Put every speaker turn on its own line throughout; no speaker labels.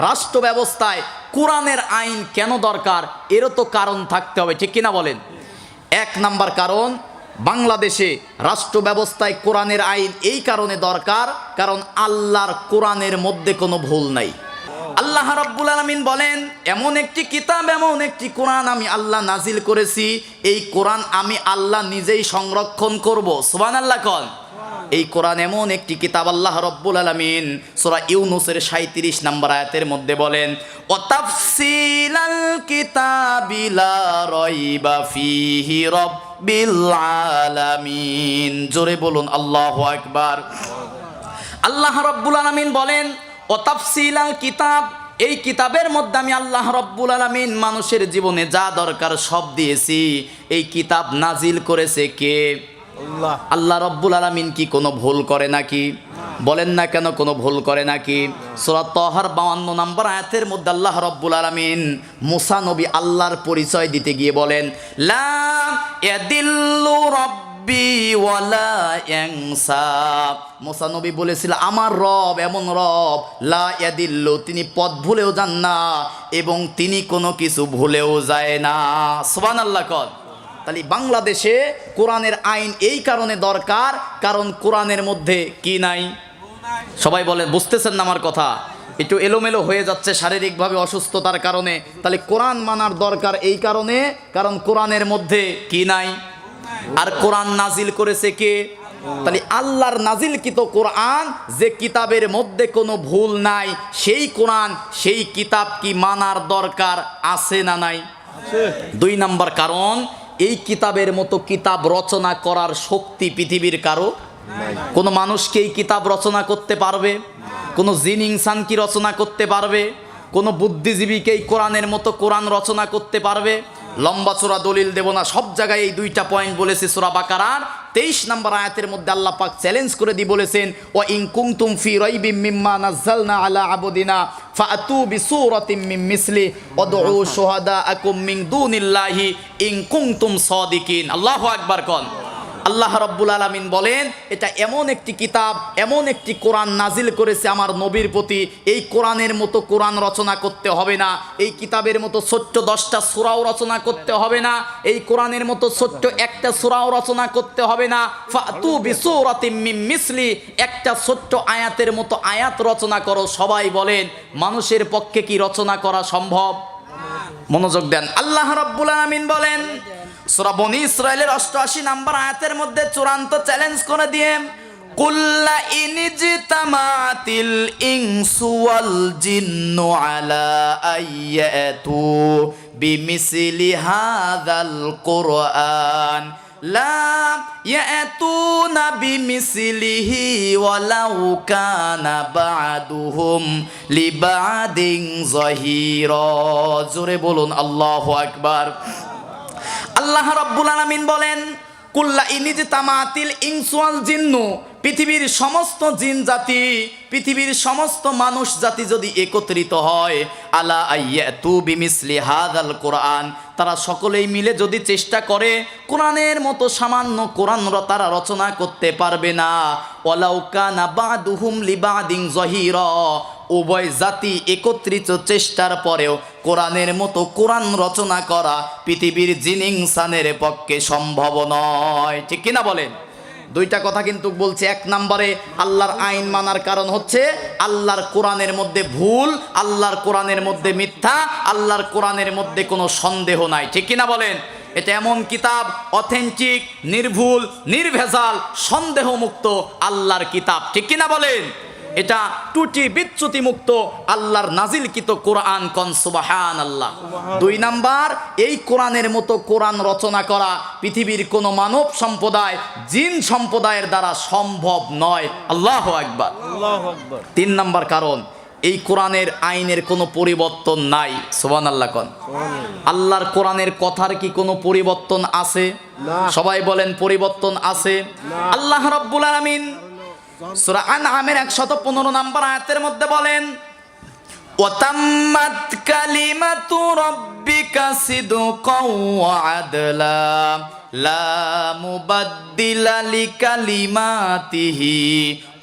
রাষ্ট্র ব্যবস্থায় কোরআনের আইন কেন দরকার, এরও তো কারণ থাকতে হবে, ঠিক কিনা বলেন? এক নাম্বার কারণ, বাংলাদেশে রাষ্ট্র ব্যবস্থায় কোরআনের আইন এই কারণে দরকার, কারণ আল্লাহর কোরআনের মধ্যে কোনো ভুল নাই। আল্লাহ রাব্বুল আলামিন বলেন, এমন একটি কিতাব, এমন একটি কোরআন আমি আল্লাহ নাজিল করেছি, এই কোরআন আমি আল্লাহ নিজেই সংরক্ষণ করব। সুবহানাল্লাহ কোন। এই কোরআন এমন একটি কিতাব, আল্লাহ রাব্বুল আলামিন সূরা ইউনূসের 37 নম্বর আয়াতের মধ্যে বলেন, ওয়া তাফসিলাল কিতাবি লা রাইবা ফীহি রাব্বিল আলামিন। জোরে বলুন আল্লাহু আকবার। আল্লাহ রাব্বুল আলামিন বলেন, ও তাফসিলাল কিতাব, এই কিতাবের মধ্যে আমি আল্লাহ রাব্বুল আলামিন মানুষের জীবনে যা দরকার সব দিয়েছি। এই কিতাব নাজিল করেছে কে? আল্লাহ। আল্লাহ রাব্বুল আলামিন কি কোনো ভুল করে নাকি? বলেন না কেন কোনো ভুল করে নাকি? সূরা তাহার 52 নম্বর আয়াতের মধ্যে আল্লাহ রাব্বুল আলামিন মুসা নবী আল্লাহর পরিচয় দিতে গিয়ে বলেন, লা ইয়াদিল্লু রাব্বি ওয়ালা ইয়ানসা। মুসা নবী বলেছিল, আমার রব এমন রব, লা ইয়াদিল্লু, তিনি পথ ভুলেও যান না এবং তিনি কোনো কিছু ভুলেও যায় না। সুবহানাল্লাহ কন। তাহলে বাংলাদেশে কোরআনের আইন এই কারণে দরকার, কারণ কোরআনের মধ্যে কি নাই? সবাই বলেন, বুঝতেছেন না আমার কথা? একটু এলোমেলো হয়ে যাচ্ছে শারীরিকভাবে অসুস্থতার কারণে। তাহলে কোরআন মানার দরকার এই কারণে, কারণ কোরআনের মধ্যে কি নাই? আর কোরআন নাজিল করেছে কে? তাহলে আল্লাহর নাজিলকৃত কোরআন, যে কিতাবের মধ্যে কোনো ভুল নাই, সেই কোরআন, সেই কিতাব কি মানার দরকার আছে না নাই? দুই নাম্বার কারণ, এই কিতাবের মতো কিতাব রচনা করার শক্তি পৃথিবীর কারো? কোনো মানুষকে এই কিতাব রচনা করতে পারবে? কোনো জিন ইনসান কি রচনা করতে পারবে? কোনো বুদ্ধিজীবীকে এই কোরআনের মতো কোরআন রচনা করতে পারবে? লম্বা চূড়া দলিল দেব না, সব জায়গায় এই দুইটা পয়েন্ট বলেছি। সূরা বাকারার 23 নম্বর আয়াতের মধ্যে আল্লাহ পাক চ্যালেঞ্জ করে দিয়ে বলেছেন, ওয়া ইন কুনতুম ফি রাইবিম মিম্মা নাযালনা আলা আবদিনা ফাআতু বিসূরাতিম মিন মিসলি ওয়াদউ শুহাদাআকুম মিন দুনিল্লাহি ইন কুনতুম সাদিকিন। আল্লাহু আকবার কোন। আল্লাহ রাব্বুল আলামিন বলেন, এটা এমন একটি কিতাব, এমন একটি কোরআন নাজিল করেছে আমার নবীর প্রতি, এই কোরআনের মতো কোরআন রচনা করতে হবে না, এই কিতাবের মতো ছোট্ট 10টা সূরাও রচনা করতে হবে না, এই কোরআনের মতো ছোট্ট একটা সূরাও রচনা করতে হবে না। ফাতু বিসূরাতিম মিন মিসলি, একটা ছোট্ট আয়াতের মতো আয়াত রচনা করো। সবাই বলেন, মানুষের পক্ষে কি রচনা করা সম্ভব? মনোযোগ দেন। আল্লাহ রাব্বুল আলামিন বলেন সূরা বনী ইসরাঈলের 88 নম্বর আয়াতের মধ্যে চূড়ান্ত চ্যালেঞ্জ করে দিয়ে, কুল্লা ইনজিতামাতিল ইনসু ওয়াল জিন্নু আলা আইয়াতু বিমিসলি হাযাল কুরআন লা ইয়াতুনা বিমিসলিহি ওয়ালাউ কানা বা'দুহুম লিবা'দিন যাহিরা। জোরে বলুন আল্লাহু আকবার। আল্লাহ রাব্বুল আলামিন বলেন, কুল্লা ইনজিতামাতিল ইনসু ওয়াল জিন্নু, পৃথিবীর সমস্ত জিন জাতি, পৃথিবীর সমস্ত মানুষ জাতি যদি একত্রিত হয়, আলা আইয়াতু বিমিসলি হাযাল কোরআন, তারা সকলেই মিলে যদি চেষ্টা করে কোরআনের মতো সামান্য কোরআন তারা রচনা করতে পারবে না। ওয়ালাউ কানা বা'দুহুম লিবা'দিন যাহিরা, উভয় জাতি একত্রিত চেষ্টার পরেও কোরআনের মতো কোরআন রচনা করা পৃথিবীর জিন ইনসানের পক্ষে সম্ভব নয়, ঠিক কিনা বলেন? দুইটা কথা কিন্তু বলছে। এক নম্বরে, আল্লাহর আইন মানার কারণ হচ্ছে আল্লাহর কোরআনের মধ্যে ভুল, আল্লাহর কোরআনের মধ্যে মিথ্যা, আল্লাহর কোরআনের মধ্যে কোনো সন্দেহ নাই, ঠিক কিনা বলেন? এটা এমন কিতাব, অথেন্টিক, নির্ভুল, নির্ভেজাল, সন্দেহমুক্ত আল্লাহর কিতাব, ঠিক কিনা বলেন? এটা ত্রুটি বিচ্যুতি মুক্ত আল্লাহর নাজিলকৃত কোরআন। কোন সুবহানাল্লাহ। দুই নাম্বার, এই কোরআনের মতো কোরআন রচনা করা পৃথিবীর কোনো মানব সম্প্রদায়, জিন সম্প্রদায়ের দ্বারা সম্ভব নয়। আল্লাহু আকবার, আল্লাহু আকবার। তিন নাম্বার কারণ, এই কোরআনের আইনের কোনো পরিবর্তন নাই। সুবহানাল্লাহ কোন। আল্লাহর কোরআনের কথার কি কোনো পরিবর্তন আছে? সবাই বলেন, পরিবর্তন আছে। আল্লাহ রাব্বুল আলামিন সূরা আনআমের 115 নম্বর আয়াতের মধ্যে বলেন, ওয়াতাম্মাত কালিমাতু রাব্বিকা সিদকাও ওয়া আদলা লা মুবাদ্দিলা লিকালিমাতিহি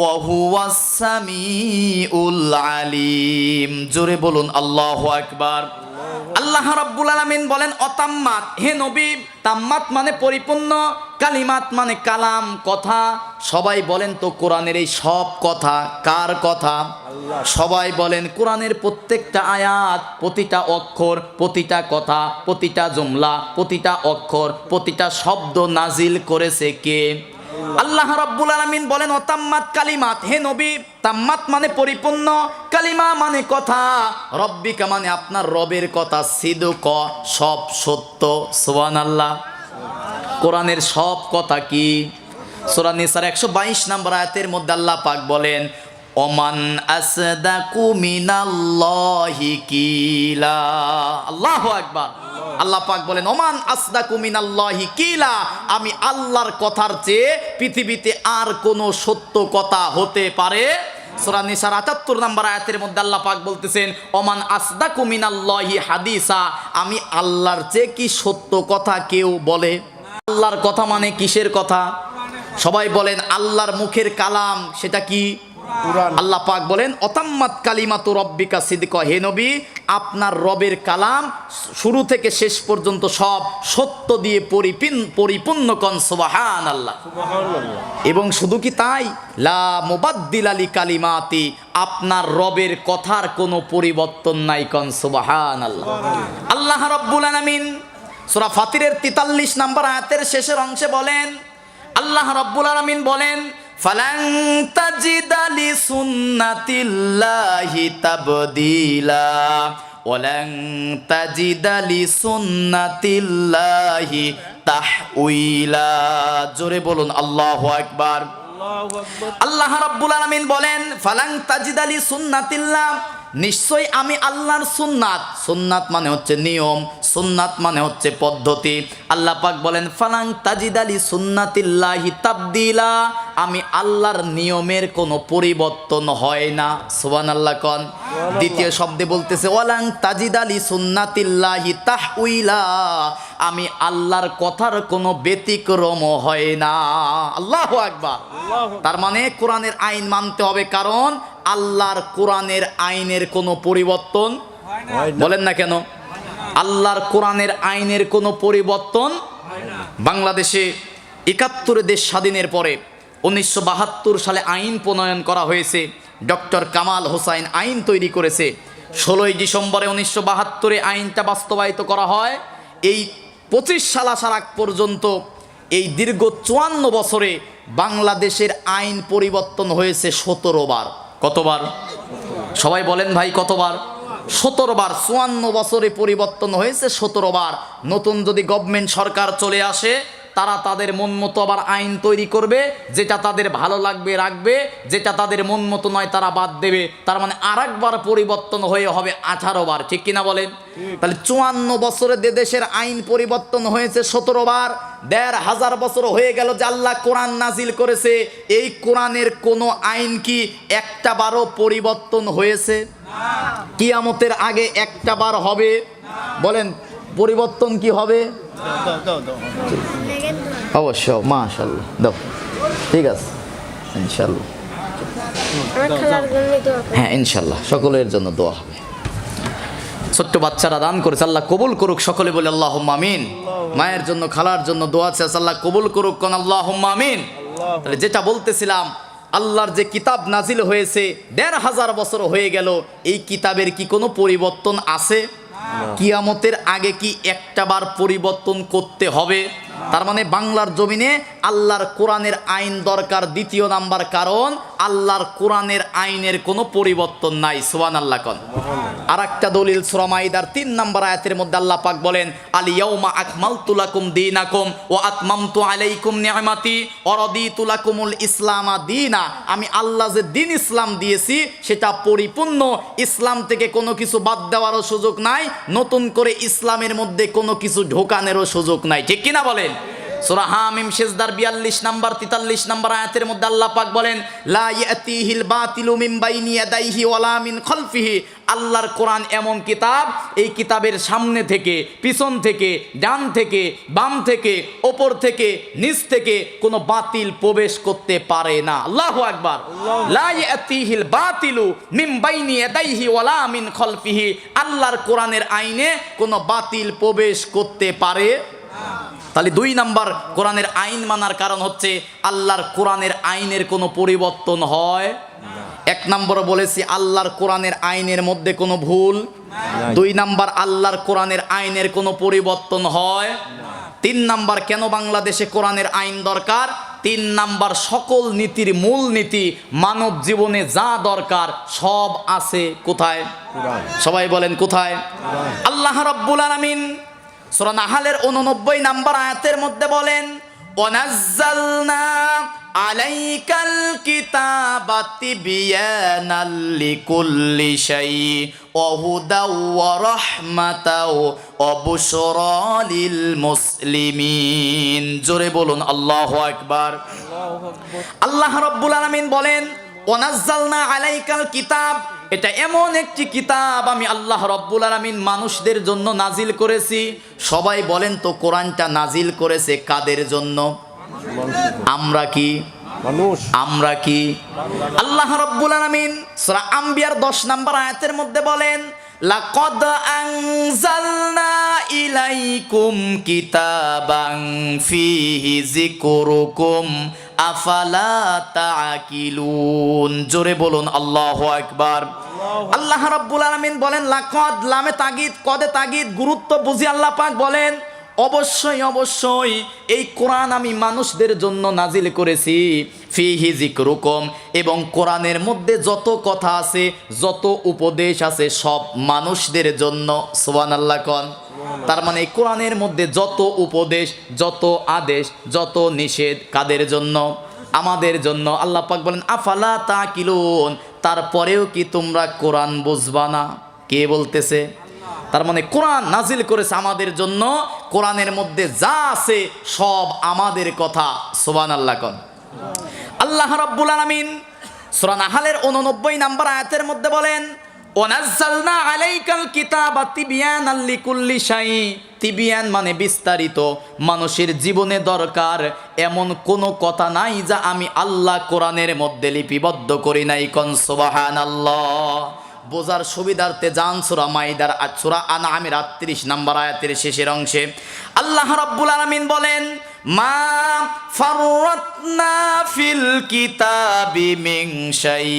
ওয়া হুয়াস সামিউল আলিম। জোরে বলুন আল্লাহু আকবার। আল্লাহ রাব্বুল আলামিন বলেন অতাম্মাত, হে নবী, তাম্মাত মানে পরিপূর্ণ, কালিমাত মানে কালাম, কথা। সবাই বলেন তো কোরআনের এই সব কথা কার কথা? সবাই বলেন কোরআনের প্রত্যেকটা আয়াত, প্রতিটা অক্ষর, প্রতিটা কথা, প্রতিটা জুমলা, প্রতিটা অক্ষর, প্রতিটা শব্দ নাজিল করেছে কে? আল্লাহ রাব্বুল আলামিন বলেন অতাম্মাত কালিমাত, হে নবী, তাম্মাত মানে পরিপূর্ণ, কালিমা মানে কথা, রব্বিকা মানে আপনার রবের কথা, সিদক সব সত্য। সুবহানাল্লাহ। কোরআনের সব কথা কি? সূরা নিসার 122 নম্বর আয়াতের মধ্যে আল্লাহ পাক বলেন ওমান আসদাকু মিনাল্লাহি কিলা। আল্লাহু আকবার। আল্লাহ পাক বলেন ওমান আসদাকু মিনাল্লাহি কিলা, আমি আল্লাহর কথার চেয়ে পৃথিবীতে আর কোনো সত্য কথা হতে পারে? সূরা নিসার ৭৮ নম্বর আয়াতের মধ্যে আল্লাহ পাক বলতেছেন ওমান আসদাকু মিনাল্লাহি হাদিসা, আমি আল্লাহর চেয়ে কি সত্য কথা কেউ বলে? আল্লাহর কথা মানে কিসের কথা? সবাই বলেন আল্লাহর মুখের কালাম, সেটা কি? আল্লাহ পাক বলেন অতাম্মাত কালিমাতু রব্বিকা সিদক, হে নবী, আপনার রবের কালাম শুরু থেকে শেষ পর্যন্ত সব সত্য দিয়ে পরিপূর্ণ। কন সুবহানাল্লাহ। এবং শুধু কি তাই, লা মুবাদ্দিলা লিকালিমাতি, আপনার রবের কথার কোনো পরিবর্তন নাই। কন সুবহানাল্লাহ। আল্লাহ রাব্বুল আলামিন সূরা ফাতিরের 43 নম্বর আয়াতের শেষের অংশে বলেন, আল্লাহ রাব্বুল আলামিন বলেন ফালান তাজিদা লিসুন্নাতিল্লাহি তাবদীলা ওয়ালান তাজিদা লিসুন্নাতিল্লাহি তাহউইলা। জোরে বলুন আল্লাহু আকবার। আল্লাহ রাব্বুল আলামিন বলেন ফালান তাজিদা লিসুন্নাতিল্লাহ, নিশ্চয়ই আমি আল্লাহর সুন্নাত, সুন্নাত মানে হচ্ছে নিয়ম, সুন্নাত মানে হচ্ছে পদ্ধতি। আল্লাহ পাক বলেন ফালাং তাজিদালি সুন্নাতিল্লাহি তাবদিলা, আমি আল্লাহর নিয়মের কোনো পরিবর্তন হয় না। সুবহানাল্লাহ কোন। দ্বিতীয় শব্দে বলতেছে ওয়ালাং তাজিদালি সুন্নাতিল্লাহি তাহউইলা, আমি আল্লাহর কথার কোনো ব্যতিক্রম হয় না। আল্লাহু আকবার। তার মানে কোরআনের আইন মানতে হবে, কারণ আল্লাহর কোরআনের আইনের কোনো পরিবর্তন বলেন না কেন? আল্লাহর কোরআনের আইনের কোনো পরিবর্তন। বাংলাদেশে ৭১ দেশ স্বাধীনের পরে 1972 সালে আইন প্রণয়ন করা হয়েছে। ডক্টর কামাল হোসাইন আইন তৈরি করেছে। 16 ডিসেম্বরে 1972 আইনটা বাস্তবায়িত করা হয়। এই 25 সাল আসার আগ পর্যন্ত এই দীর্ঘ 54 বছরে বাংলাদেশের আইন পরিবর্তন হয়েছে 17 বার। কতবার? সবাই বলেন ভাই কতবার? 17 বার। 54 বছরে পরিবর্তন হয়েছে 17 বার। নতুন যদি গভর্নমেন্ট সরকার চলে আসে, তারা তাদের মন মতো আবার আইন তৈরি করবে, যেটা তাদের ভালো লাগবে রাখবে, যেটা তাদের মন মতো নয় তারা বাদ দেবে। তার মানে আরেকবার পরিবর্তন হয়ে হবে 18 বার। ঠিক কিনা বলেন? তাহলে 54 বছরে দেশের আইন পরিবর্তন হয়েছে 17 বার। 1500 বছর হয়ে গেল যে আল্লাহ কোরআন নাজিল করেছে, এই কোরআনের কোনো আইন কি একটা বারও পরিবর্তন হয়েছে? কিয়ামতের আগে একটা বার হবে? বলেন পরিবর্তন কি হবে? অবশ্য মাশাআল্লাহ দাও, ঠিক আছে ইনশাআল্লাহ। হ্যাঁ ইনশাআল্লাহ সকলের জন্য দোয়া হবে। ছোট্ট বাচ্চারা দান করেছে, আল্লাহ কবুল করুক। সকলে বলে আল্লাহুম্মা আমিন। মায়ের জন্য খালার জন্য দোয়া আছে, আল্লাহ কবুল করুক। কোন আল্লাহুম্মা আমিন। তাহলে যেটা বলতেছিলাম, আল্লাহর যে কিতাব নাজিল হয়েছে 1500 বছর হয়ে গেল, এই কিতাবের কি কোনো পরিবর্তন আছে? কিয়ামতের আগে কি একটা বার পরিবর্তন করতে হবে? তার মানে বাংলার জমিনে আল্লাহর কোরআনের আইন দরকার। দ্বিতীয় নাম্বার কারণ, আল্লাহর কোরআনের আইনের কোনো পরিবর্তন নাই। সুবহানাল্লাহ কোন। আর একটা দলিল সূরা মাইদার 3 নম্বর আয়াতের মধ্যে আল্লাহ পাক বলেন আল ইয়াউমা আকমালতু লাকুম দীনাকুম ওয়া আতমামতু আলাইকুম নি'মাতি ওয়া রাদিতু লাকুমুল ইসলামা দীনা। আমি আল্লাহ যে দিন ইসলাম দিয়েছি সেটা পরিপূর্ণ। ইসলাম থেকে কোনো কিছু বাদ দেওয়ারও সুযোগ নাই, নতুন করে ইসলামের মধ্যে কোনো কিছু ঢোকানোরও সুযোগ নাই। ঠিক কিনা বলেন? সূরা হামিম সিজদার 42 নাম্বার 43 নাম্বার আয়াতের মধ্যে আল্লাহ পাক বলেন লা ইয়াতিহিল বাতিলু মিন বাইনি ইয়াদাইহি ওয়ালা মিন খালফিহি। আল্লাহর কোরআন এমন কিতাব, এই কিতাবের সামনে থেকে, পিছন থেকে, ডান থেকে, বাম থেকে, ওপর থেকে, নিচ থেকে কোনো বাতিল প্রবেশ করতে পারে না। আল্লাহু আকবার। লা ইয়াতিহিল বাতিলু মিন বাইনি ইয়াদাইহি ওয়ালা মিন খালফিহি। আল্লাহর কোরআনের আইনে কোনো বাতিল প্রবেশ করতে পারে। তাহলে 2 নাম্বার কোরআনের আইন মানার কারণ হচ্ছে আল্লাহর কোরআনের আইনের কোনো পরিবর্তন হয়। 1 নম্বর বলেছি আল্লাহর কোরআনের আইনের মধ্যে কোনো ভুল। 2 নাম্বার আল্লাহর কোরআনের আইনের কোনো পরিবর্তন হয়। 3 নাম্বার কেন বাংলাদেশে কোরআনের আইন দরকার। 3 নাম্বার সকল নীতির মূল নীতি মানব জীবনে যা দরকার সব আছে কোথায়? সবাই বলেন কোথায়? আল্লাহ রাব্বুল আলামিন সূরা নাহলের 89 নাম্বার আয়াতের মধ্যে বলেন ওয়ানাজ্জালনা আলাইকাল কিতাবা তিবয়ানাল লিকুল্লি শাই ওয়া হুদাও ওয়া রাহমাতাও ওয়া বুশরা লিল মুসলিমিন। জোরে বলুন আল্লাহু আকবার। আল্লাহ রাব্বুল আলামিন বলেন ওয়ানাজ্জালনা আলাইকাল কিতাব, এটা এমন একটি কিতাব আমি আল্লাহ রাব্বুল আলামিন মানুষদের জন্য নাজিল করেছি। সবাই বলেন তো কোরআনটা নাজিল করেছে কাদের জন্য? আমরা কি মানুষ? আমরা কি? আল্লাহ রাব্বুল আলামিন সূরা আম্বিয়ার 10 নম্বর আয়াতের মধ্যে বলেন লাকাদ আনজালনা ইলাইকুম কিতাবান ফিহি যিকরুকুম আফালা তাআকিলুন। জোরে বলুন আল্লাহু আকবার। আল্লাহ রাব্বুল আলামিন বলেন লাকাদ, লামে তাগিদ, কদে তাগিদ, গুরুত্ব বুঝি আল্লাহ পাক বলেন অবশ্যই অবশ্যই এই কোরআন আমি মানুষদের জন্য নাজিল করেছি। ফিহি যিকরুকুম, এবং কোরআনের মধ্যে যত কথা আছে, যত উপদেশ আছে সব মানুষদের জন্য। সুবহানাল্লাহ কোন। তার মানে কোরআনের মধ্যে যত উপদেশ, যত আদেশ, যত নিষেধ কাদের জন্য? আমাদের জন্য। আল্লাহ পাক বলেন আফালা তাকিলুন, তারপরেও কি তোমরা কোরআন বুঝবা না? কে বলতেছে? তার মানে কোরআন নাজিল করেছে আমাদের জন্য, কোরআনের মধ্যে যা আছে সব আমাদের কথা। সুবহানাল্লাহ কোন। আল্লাহ রাব্বুল আলামিন সূরা নাহলের 89 নাম্বার আয়াতের মধ্যে বলেন ওয়ানাজ্জালনা আলাইকাল কিতাবা তিবয়ানাল লিকুল্লি শাই। তিবিয়ান মানে বিস্তারিত, মানুষের জীবনে দরকার এমন কোনো কথা নাই যা আমি আল্লাহ কোরআনের মধ্যে লিপিবদ্ধ করি নাই। কোন সুবহানাল্লাহ। বোঝার সুবিধার্থে যান সূরা মাইদার সূরা আনআমের 38 নম্বর আয়াতের শেষের অংশে আল্লাহ রাব্বুল আলামিন বলেন মা ফাররাতনা ফিল কিতাবি মিন শাই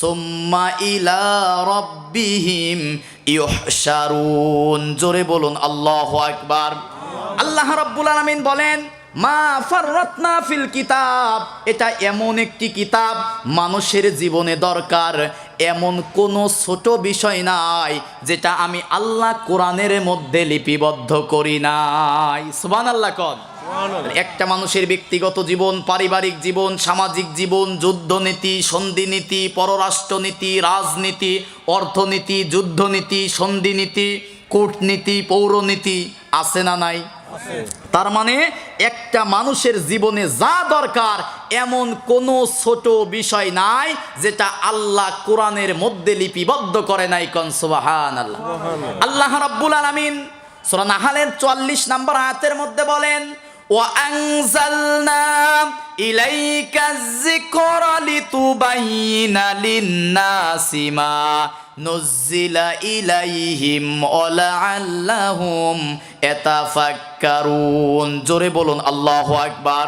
সুম্মা ইলা রাব্বিহিম ইউহশারুন। জোরে বলুন আল্লাহু আকবার। আল্লাহ রাব্বুল আলামিন বলেন মা ফাররাতনা ফিল কিতাব, এটা এমন একটি কিতাব মানুষের জীবনে দরকার এমন কোনো ছোট বিষয় নাই যেটা আমি আল্লাহ কোরআনের মধ্যে লিপিবদ্ধ করি নাই। সুবহানাল্লাহ কোন। একটা মানুষের ব্যক্তিগত জীবন, পারিবারিক জীবন, সামাজিক জীবন, যুদ্ধনীতি, সন্ধিনীতি, পররাষ্ট্রনীতি, রাজনীতি, অর্থনীতি, যুদ্ধনীতি, সন্ধিনীতি, কূটনীতি, পৌরনীতি আছে না নাই? তার মানে একটা মানুষের জীবনে যা দরকার এমন কোনো ছোট বিষয় নাই যেটা আল্লাহ কোরআনের মধ্যে লিপিবদ্ধ করে নাই। কোন সুবহানাল্লাহ। আল্লাহ রাব্বুল আলামিন সূরা নাহলের 44 নম্বর আয়াতের মধ্যে বলেন ওয়া আনজালনা ইলাইকাজ যিকরা লিতুবাইয়িনা লিন-নাসি মা নুজ্জিলা ইলাইহিম ওয়া লাআল্লাহুম ইয়াতাফাক্কারুন। জোরে বলুন আল্লাহু আকবার।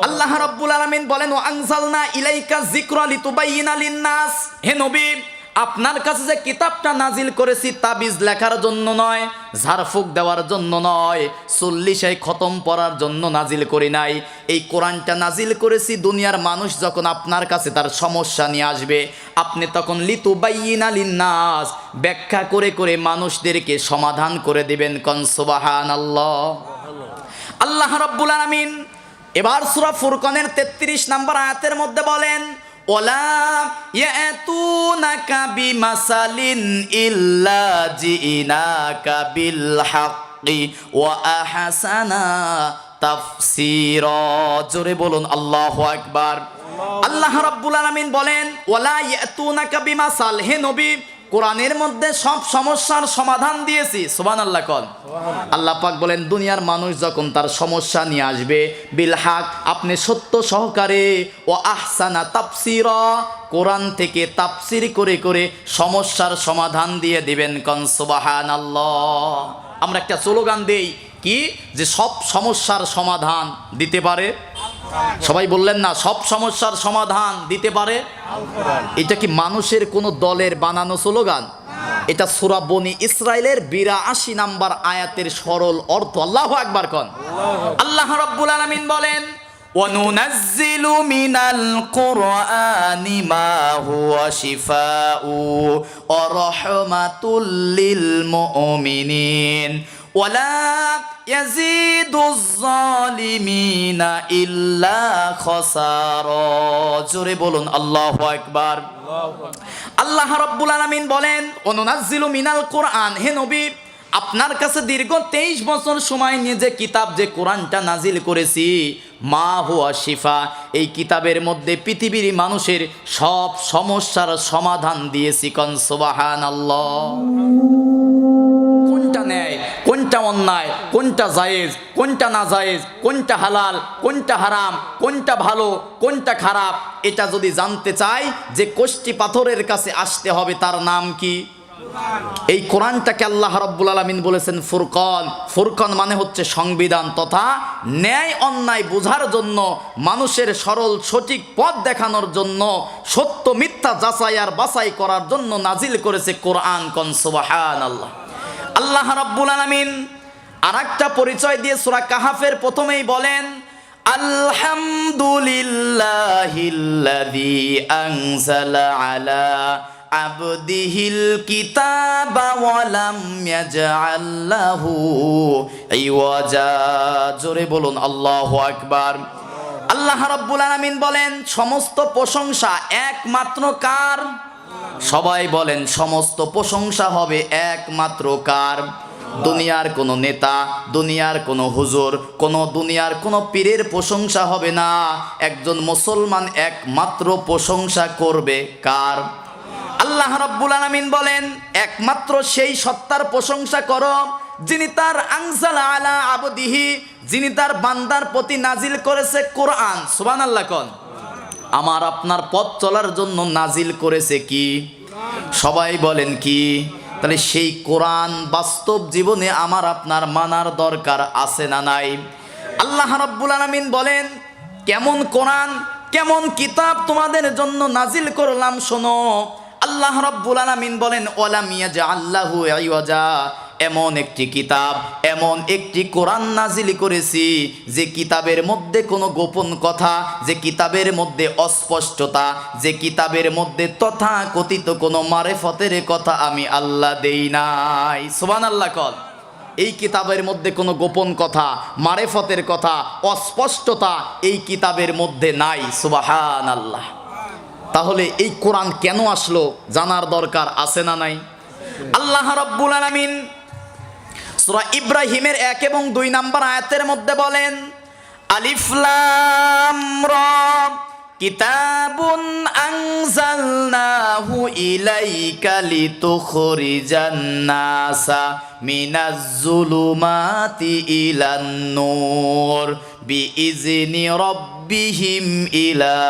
আল্লাহ রাব্বুল আলামিন বলেন ওয়া আনজালনা ইলাইকা যিকরা লিতুবাইয়িনা লিন-নাস। হে নবী, আপনার কাছে যে কিতাবটা নাজিল করেছি তাবিজ লেখার জন্য নয়, ঝাড়ফুঁক দেওয়ার জন্য নয়, 40 খতম পড়ার জন্য নাজিল করি নাই। এই কোরআনটা নাজিল করেছি দুনিয়ার মানুষ যখন আপনার কাছে তার সমস্যা নিয়ে আসবে, আপনি তখন লিতুবাইয়িনা লিন-নাস ব্যাখ্যা করে করে মানুষদেরকে সমাধান করে দিবেন। কোন সুবহানাল্লাহ। আল্লাহ রাব্বুল আলামিন এবার সূরা ফুরকানের 33 নম্বর আয়াতের মধ্যে বলেন ওয়ালা ইয়াতুনাকা বিমাসালিন ইল্লা জিনাকা বিল হাক্কি ওয়া আহসানা তাফসীরা। জোরে বলুন আল্লাহু আকবার। আল্লাহ রাব্বুল আলামিন বলেন ওয়ালা ইয়াতুনাকা বিমাসাল, হে নবী কোরআনের মধ্যে সব সমস্যার সমাধান দিয়েছি। সুবহানাল্লাহ কোন। আল্লাহ পাক বলেন দুনিয়ার মানুষ যখন তার সমস্যা নিয়ে আসবে বিল হক, আপনি সত্য সহকারে ও আহসানা তাফসীরা, কোরআন থেকে তাফসীর করে করে সমস্যার সমাধান দিয়ে দিবেন। কোন সুবহানাল্লাহ। আমরা একটা স্লোগান দেই কি, যে সব সমস্যার সমাধান দিতে পারে। সবাই বললেন না, সব সমস্যার সমাধান দিতে পারে। এটা কি মানুষের কোন দলের বানানো স্লোগান? এটা সূরা বনি ইসরাইলের ৮২ নাম্বার আয়াতের সরল অর্থ। আল্লাহু আকবার কোন। আল্লাহ রাব্বুল আলামিন বলেন ওয়ানুনাজ্জিলু মিনাল কুরআনি মা হুয়া শিফাউ ওয়া রাহমাতুল লিল মুমিনিন ওয়ালা ইয়াজিদুজ জালিমিনা ইল্লা খাসারা। জোরে বলুন আল্লাহু আকবার। আল্লাহ রাব্বুল আলামিন বলেন ওয়ানুনাজ্জিলু মিনাল কুরআন, হে নবী আপনার কাছে দীর্ঘ 23 বছর সময় নিয়ে যে কিতাব, যে কোরআনটা নাজিল করেছি, মা হুয়া শিফা, এই কিতাবের মধ্যে পৃথিবীর মানুষের সব সমস্যার সমাধান দিয়েছি। কোন সুবহানাল্লাহ। কোনটা ন্যায়, কোনটা অন্যায়, কোনটা জায়েজ, কোনটা না জায়েজ, কোনটা হালাল, কোনটা হারাম, কোনটা ভালো, কোনটা খারাপ, এটা যদি জানতে চাই যে কোষ্টি পাথরের কাছে আসতে হবে। তার নাম কি? এই কোরআনটাকে আল্লাহ রাব্বুল আলামিন বলেছেন ফুরকান। ফুরকান মানে হচ্ছে সংবিধান তথা ন্যায় অন্যায় বোঝার জন্য, মানুষের সরল সঠিক পথ দেখানোর জন্য, সত্য মিথ্যা যাচাই আর বাছাই করার জন্য নাজিল করেছে কোরআন। কোন সুবহানাল্লাহ। আল্লাহ রাব্বুল আলামিন আরেকটা পরিচয় দিয়ে সূরা কাহাফের প্রথমেই বলেন আলহামদুলিল্লাহিল্লাযী আনজালা আলা আবদিহিল কিতাবা ওয়া লাম ইয়াজআল লাহু ইওয়াজা। জোরে বলুন আল্লাহু আকবার। আল্লাহ রাব্বুল আলামিন বলেন সমস্ত প্রশংসা একমাত্র কার? সবাই বলেন সমস্ত প্রশংসা হবে একমাত্র কার? দুনিয়ার কোনো নেতা, দুনিয়ার কোনো হুজুর, দুনিয়ার কোনো পীরের প্রশংসা হবে না। একজন মুসলমান একমাত্র প্রশংসা করবে কার? আল্লাহ রাব্বুল আলামিন বলেন একমাত্র সেই সত্তার প্রশংসা করো যিনি তার আনজালা আলা আবদিহি, যিনি তার বান্দার প্রতি নাজিল করেছে কোরআন। সুবহানাল্লাহ কোন। আমার আপনার পথ চলার জন্য নাজিল করেছে কি? সবাই বলেন কি? তাহলে সেই কোরআন বাস্তব জীবনে আমার আপনার মানার দরকার আছে না নাই? আল্লাহ রাব্বুল আলামিন বলেন কেমন কোরআন, কেমন কিতাব তোমাদের জন্য নাজিল করলাম শোনো। আল্লাহ রাব্বুল আলামিন বলেন ওয়ালাম ইয়াজআল লাহু ইওয়াজা, এমন একটি কিতাব, এমন একটি কোরআন নাজিল করেছি যে কিতাবের মধ্যে কোনো গোপন কথা, যে কিতাবের মধ্যে অস্পষ্টতা, যে কিতাবের মধ্যে তথাকথিত কোনো মারেফতের কথা আমি আল্লাহ দেই নাই। সুবহানাল্লাহ কল। এই কিতাবের মধ্যে কোনো গোপন কথা, মারেফতের কথা, অস্পষ্টতা এই কিতাবের মধ্যে নাই। সুবহানাল্লাহ। তাহলে এই কোরআন কেন আসলো জানার দরকার আছে না নাই? আল্লাহ রাব্বুল আলামিন সূরা ইব্রাহিমের 1 এবং 2 নম্বর আয়াতের মধ্যে বলেন আলিফ লাম রা কিতাবুন আনজালনাহু ইলাইকা লিতুখরিজান নাসা মিনাজ জুলুমাতি ইলান নূর বিইজনি রাব্বিহিম ইলা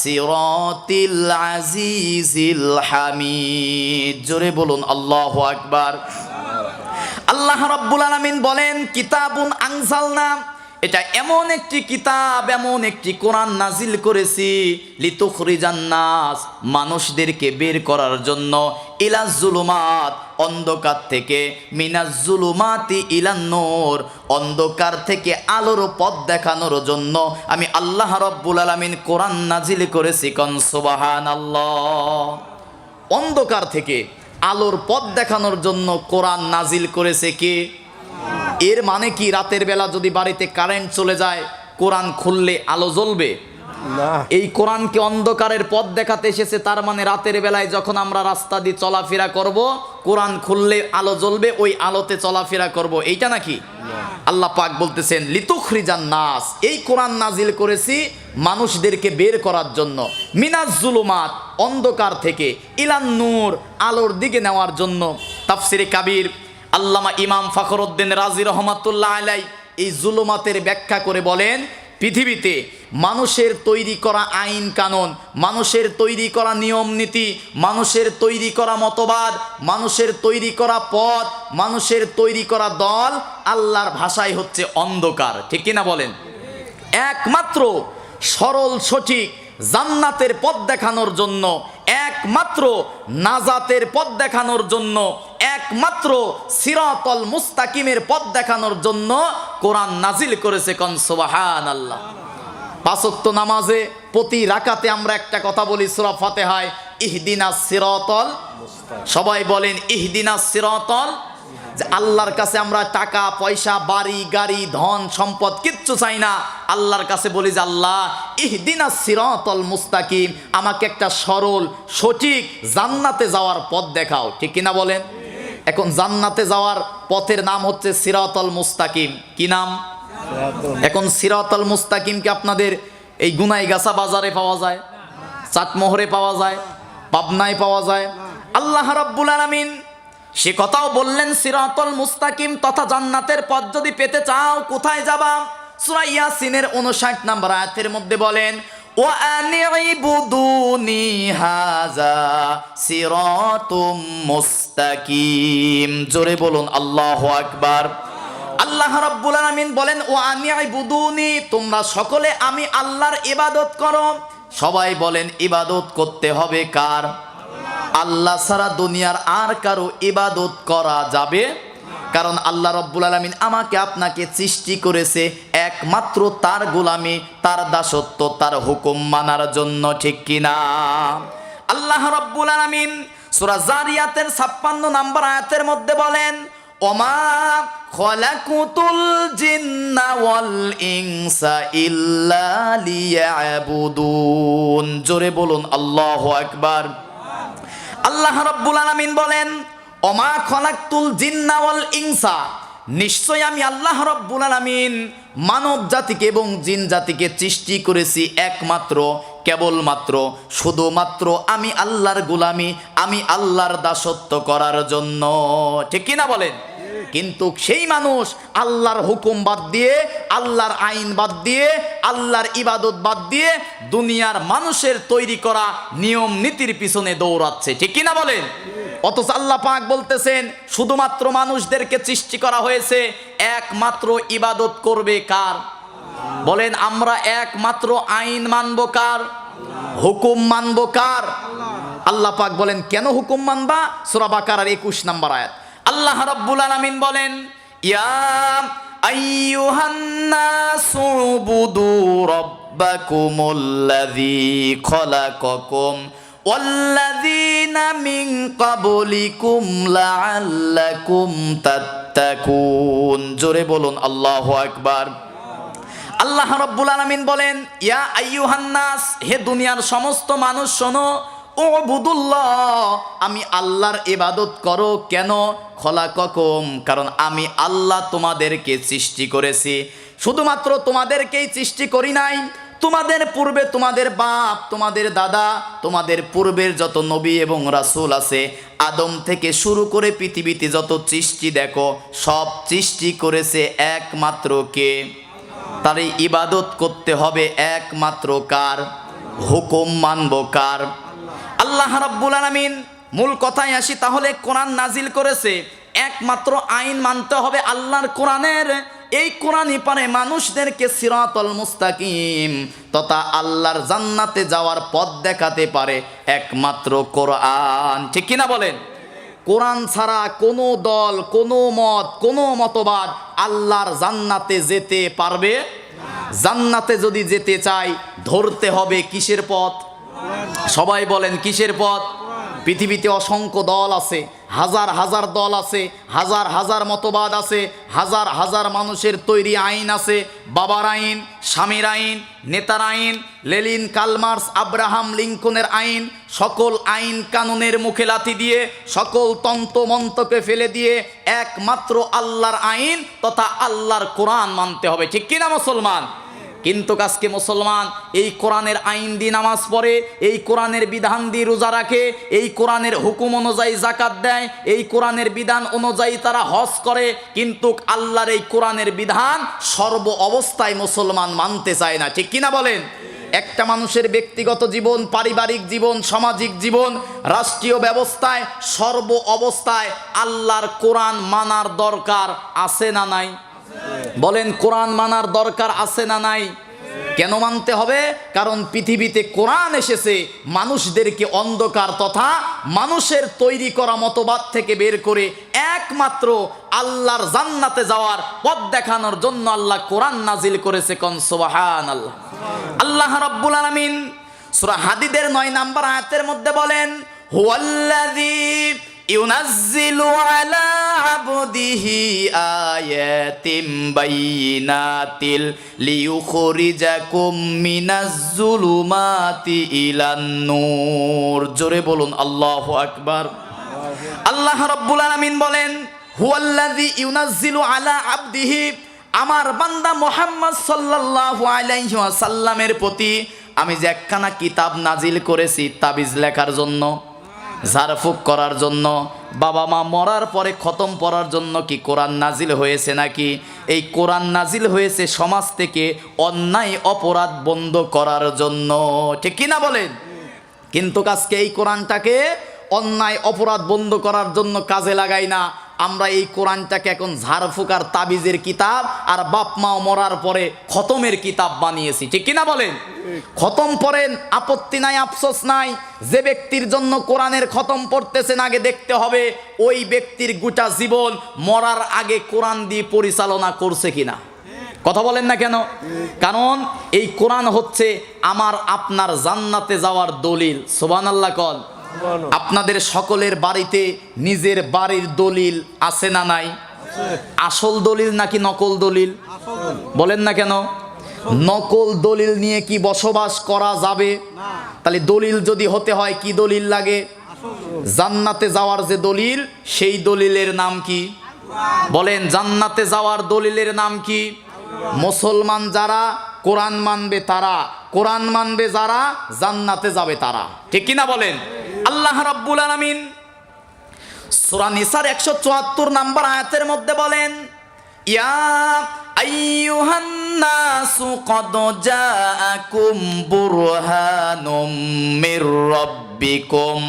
সিরাতিল আজিজিল হামিদ। জোরে বলুন আল্লাহু আকবার। আল্লাহ রাব্বুল আলামিন বলেন কিতাবুন আনজালনা, এটা এমন একটি কিতাব, এমন একটি কোরআন নাজিল করেছি লিতুখরিজান নাস, মানুষদেরকে বের করার জন্য, ইলাজ জুলুমাত, অন্ধকার থেকে, মিনাজ জুলুমাতি ইলান নূর, অন্ধকার থেকে আলোর পথ দেখানোর জন্য আমি আল্লাহ রাব্বুল আলামিন কোরআন নাজিল করেছি। কোন সুবহানাল্লাহ। অন্ধকার থেকে আলোর পথ দেখানোর জন্য কোরআন নাজিল করেছে কে? এর মানে কি রাতের বেলা যদি বাড়িতে কারেন্ট চলে যায় কোরআন খুললে আলো জ্বলবে?
না।
এই কোরআনকে অন্ধকারের পথ দেখাতে এসেছে, তার মানে রাতের বেলায় যখন আমরা রাস্তা দিয়ে চলাফেরা করব, কোরআন খুললে আলো জ্বলবে, ওই আলোতে চলাফেরা করব, এইটা নাকি? আল্লাহ পাক বলতেছেন লিতুখরিজান নাস, এই কোরআন নাজিল করেছি মানুষদেরকে বের করার জন্য, মিনাজ জুলুমাত, অন্ধকার থেকে, ইলান নূর, আলোর দিকে নেওয়ার জন্য। তাফসিরে কাবীর আল্লামা ইমাম ফখরুদ্দিন রাজি রহমাতুল্লাহ আলাই এই জুলুমাতের ব্যাখ্যা করে বলেন, পৃথিবীতে মানুষের তৈরি করা আইন কানুন, মানুষের তৈরি করা নিয়ম নীতি, মানুষের তৈরি করা মতবাদ, মানুষের তৈরি করা পথ, মানুষের তৈরি করা দল, আল্লাহর ভাষায় হচ্ছে অন্ধকার। ঠিক কিনা বলেন? একমাত্র সরল সঠিক জান্নাতের পথ দেখানোর জন্য, একমাত্র নাজাতের পথ দেখানোর জন্য, একমাত্র সিরাতাল মুস্তাকিমের পথ দেখানোর জন্য কোরআন নাজিল করেছে। কোন সুবহানাল্লাহ। পাঁচ ওয়াক্ত নামাজে প্রতি রাকাতে আমরা একটা কথা বলি সূরা ফাতিহায়, ইহদিনাস সিরাতাল, সবাই বলেন ইহদিনাস সিরাতাল। যে আল্লাহর কাছে আমরা টাকা পয়সা বাড়ি গাড়ি ধন সম্পদ কিচ্ছু চাই না, আল্লাহর কাছে বলি যে আল্লাহ ইহদিনাস সিরাতাল মুস্তাকিম, আমাকে একটা সরল সঠিক জান্নাতে যাওয়ার পথ দেখাও। ঠিক কিনা বলেন? এখন জান্নাতে যাওয়ার পথের নাম হচ্ছে সিরাতাল মুস্তাকিম। কি নাম? এখন সিরাতাল মুস্তাকিমকে আপনাদের এই গুনাইগাছা বাজারে পাওয়া যায়, চাটমোহরে পাওয়া যায়, পাবনায় পাওয়া যায়। আল্লাহ রাব্বুল আলামিন সে কথাও বললেন, সিরাতাল মুস্তাকিম তথা জান্নাতের পথ যদি পেতে চাও কোথায় যাবা? সূরা ইয়াসিনের 59 নম্বর আয়াতের মধ্যে বলেন, ওয়া আনিবুদুনি হাযা সিরাতুম মুস্তাকিম। জোরে বলুন আল্লাহু আকবার। আল্লাহ রাব্বুল আলামিন বলেন, ওয়া আনিবুদুনি, তোমরা সকলে আমি আল্লাহর ইবাদত করো। সবাই বলেন ইবাদত করতে হবে কার? আল্লাহ ছাড়া দুনিয়ার আর কারো ইবাদত করা যাবে? কারণ আল্লাহ রাব্বুল আলামিন আমাকে আপনাকে সৃষ্টি করেছে একমাত্র তার গোলামি, তার দাসত্ব, তার হুকুম মানার জন্য। ঠিক কিনা? আল্লাহ রাব্বুল আলামিন সূরা জারিয়াতের 56 নম্বর আয়াতের মধ্যে বলেন, ওমা খলাকুতুল জিন্না ওয়াল ইনসা ইল্লা লিয়াবুদুন। জোরে বলুন আল্লাহু আকবার। আল্লাহ রাব্বুল আলামিন বলেন, ওমা খলাকতুল জিন্না ওয়াল ইনসা, নিশ্চয় আমি আল্লাহ রাব্বুল আলামিন মানব জাতিকে এবং জিন জাতিকে সৃষ্টি করেছি একমাত্র কেবলমাত্র শুধুমাত্র আমি আল্লাহর গোলামি, আমি আল্লাহর দাসত্ব করার জন্য। ঠিক কিনা বলেন? কিন্তু সেই মানুষ আল্লাহর হুকুম বাদ দিয়ে, আল্লাহর আইন বাদ দিয়ে, আল্লাহর ইবাদত বাদ দিয়ে দুনিয়ার মানুষের তৈরি করা নিয়ম নীতির পিছনে দৌড়াচ্ছে। ঠিক কিনা বলেন? অথচ আল্লাহ পাক বলতেছেন শুধুমাত্র মানুষদেরকে সৃষ্টি করা হয়েছে, একমাত্র ইবাদত করবে কার? বলেন আমরা একমাত্র আইন মানব কার? হুকুম মানব কার? আল্লাহ পাক বলেন কেন হুকুম মানবা? সূরা বাকারার 21 নম্বর আয়াত। আল্লাহ রাব্বুল আলামিন বলেন, ইয়া আইয়ুহান নাসু উবুদু রাব্বাকুমুল্লাযী খলাকাকুম ওয়াল্লাযীনা মিন ক্বাবলিকুম লাআল্লাকুম তাত্তাকুন। জোরে বলুন আল্লাহু আকবার। আল্লাহ রাব্বুল আলামিন বলেন, ইয়া আইয়ুহান নাস, হে দুনিয়ার সমস্ত মানুষ শোনো, উবুদুল্লাহ, আমি আল্লাহর ইবাদত করো। কেন? খলাকাকুম, কারণ আমি আল্লাহ তোমাদেরকে সৃষ্টি করেছি। শুধুমাত্র তোমাদেরকেই সৃষ্টি করি নাই, তোমাদের পূর্বে তোমাদের বাপ, তোমাদের দাদা, তোমাদের পূর্বের যত নবী এবং রাসূল আছে, আদম থেকে শুরু করে পৃথিবীতে যত সৃষ্টি দেখো, সব সৃষ্টি করেছে একমাত্র কে? তারই ইবাদত করতে হবে একমাত্র কার? হুকুম মানব কার? আল্লাহ রাব্বুল আলামিন। মূল কথায় আসি তাহলে, কোরআন নাজিল করেছে, একমাত্র আইন মানতে হবে আল্লাহর কোরআনের। এই কোরআনই পারে মানুষদেরকে সিরাতাল মুস্তাকিম তথা আল্লাহর জান্নাতে যাওয়ার পথ দেখাতে পারে একমাত্র কোরআন। ঠিক কিনা বলেন? কোরআন ছাড়া কোনো দল, কোনো মত, কোনো মতবাদ আল্লাহর জান্নাতে যেতে পারবে? জান্নাতে যদি যেতে চাই ধরতে হবে কিসের পথ? সবাই বলেন কিসের পথ? পৃথিবীতে অসংখ্য দল আছে, হাজার হাজার দল আছে, হাজার হাজার মতবাদ আছে, হাজার হাজার মানুষের তৈরি আইন আছে, বাবার আইন, স্বামীর আইন, নেতার আইন, লেনিন, কার্ল, আব্রাহাম লিঙ্কনের আইন, সকল আইন কানুনের মুখে লাথি দিয়ে, সকল তন্ত্র মন্ত্রকে ফেলে দিয়ে একমাত্র আল্লাহর আইন তথা আল্লাহর কোরআন মানতে হবে, ঠিক কিনা মুসলমান? কিন্তু আজকে মুসলমান এই কোরআনের আইন দিয়ে নামাজ পড়ে, এই কোরআনের বিধান দিয়ে রোজা রাখে, এই কোরআনের হুকুম অনুযায়ী যাকাত দেয়, এই কোরআনের বিধান অনুযায়ী তারা হজ করে, কিন্তু আল্লাহর এই কোরআনের বিধান সর্ব অবস্থায় মুসলমান মানতে চায় না, ঠিক কিনা বলেন? একটা মানুষের ব্যক্তিগত জীবন, পারিবারিক জীবন, সামাজিক জীবন, রাষ্ট্রীয় ব্যবস্থায় সর্ব অবস্থায় আল্লাহর কোরআন মানার দরকার আছে না নাই? বলেন, কোরআন মানার দরকার আছে না নাই? কেন মানতে হবে? কারণ পৃথিবীতে কোরআন এসেছে মানুষদেরকে অন্ধকার তথা মানুষের তৈরি করা মতবাদ থেকে বের করে একমাত্র আল্লাহর জান্নাতে যাওয়ার পথ দেখানোর জন্য আল্লাহ কোরআন নাজিল করেছে। কোন সুবহানাল্লাহ। আল্লাহ রাব্বুল আলামিন সূরা হাদীদের 9 নম্বর আয়াতের মধ্যে বলেন, হুয়াল্লাযী ইউনাজ্জিলু আলা আবদিহি আয়াতিম বাইনাতিল লিইউখরিজাকুম মিনাজ যুলুমাতি ইলান নূর। জোরে বলুন আল্লাহু আকবার। আল্লাহ রাব্বুল আলামিন বলেন, হুয়াল্লাযী ইউনাজ্জিলু আলা আবদিহি, আমার বান্দা মুহাম্মদ সাল্লাল্লাহু আলাইহি ওয়াসাল্লামের প্রতি আমি যে একখানা কিতাব নাজিল করেছি তাবিজ লেখার জন্য, ঝাড়ফুঁক করার জন্য, বাবা মা মরার পরে খতম পড়ার জন্য কি কোরআন নাজিল হয়েছে নাকি? এই কোরআন নাজিল হয়েছে সমাজ থেকে অন্যায় অপরাধ বন্ধ করার জন্য, ঠিক কিনা বলেন? কিন্তু আজকে এই কোরআনটাকে অন্যায় অপরাধ বন্ধ করার জন্য কাজে লাগাই না, আমরা এই কোরআনটাকে এখন ঝাড়ফুঁকার তাবিজের কিতাব আর বাপ মা মরার পরে খতমের কিতাব বানিয়েছি, ঠিক কিনা বলেন? খতম পড়েন, আপত্তি নাই, আফসোস নাই। যে ব্যক্তির জন্য কোরআনের খতম পড়তেছেন আগে দেখতে হবে ওই ব্যক্তির গোটা জীবন মরার আগে কোরআন দিয়ে পরিচালনা করছে কিনা। কথা বলেন না কেন? কারণ এই কোরআন হচ্ছে আমার আপনার জান্নাতে যাওয়ার দলিল। সুবহানাল্লাহ কন। আপনাদের সকলের বাড়িতে নিজের বাড়ির দলিল আছে না নাই? আসল দলিল নাকি নকল দলিল? বলেন না কেন? নকল দলিল নিয়ে কি বসবাস করা যাবে? তাহলে দলিল যদি হতে হয় কি দলিল লাগে? জান্নাতে যাওয়ার যে দলিল, সেই দলিলের নাম কি? বলেন, জান্নাতে যাওয়ার দলিলের নাম কি? মুসলমান যারা কোরআন মানবে তারা, কোরআন মানবে যারা জান্নাতে যাবে তারা, ঠিক কিনা বলেন? আল্লাহ রাব্বুল আলামিন সূরা নিসার 174 নম্বর আয়াতের মধ্যে বলেন, ইয়া আইয়ুহান নাসু ক্বাদ জাআকুম বুরহানুম মির রাব্বিকুম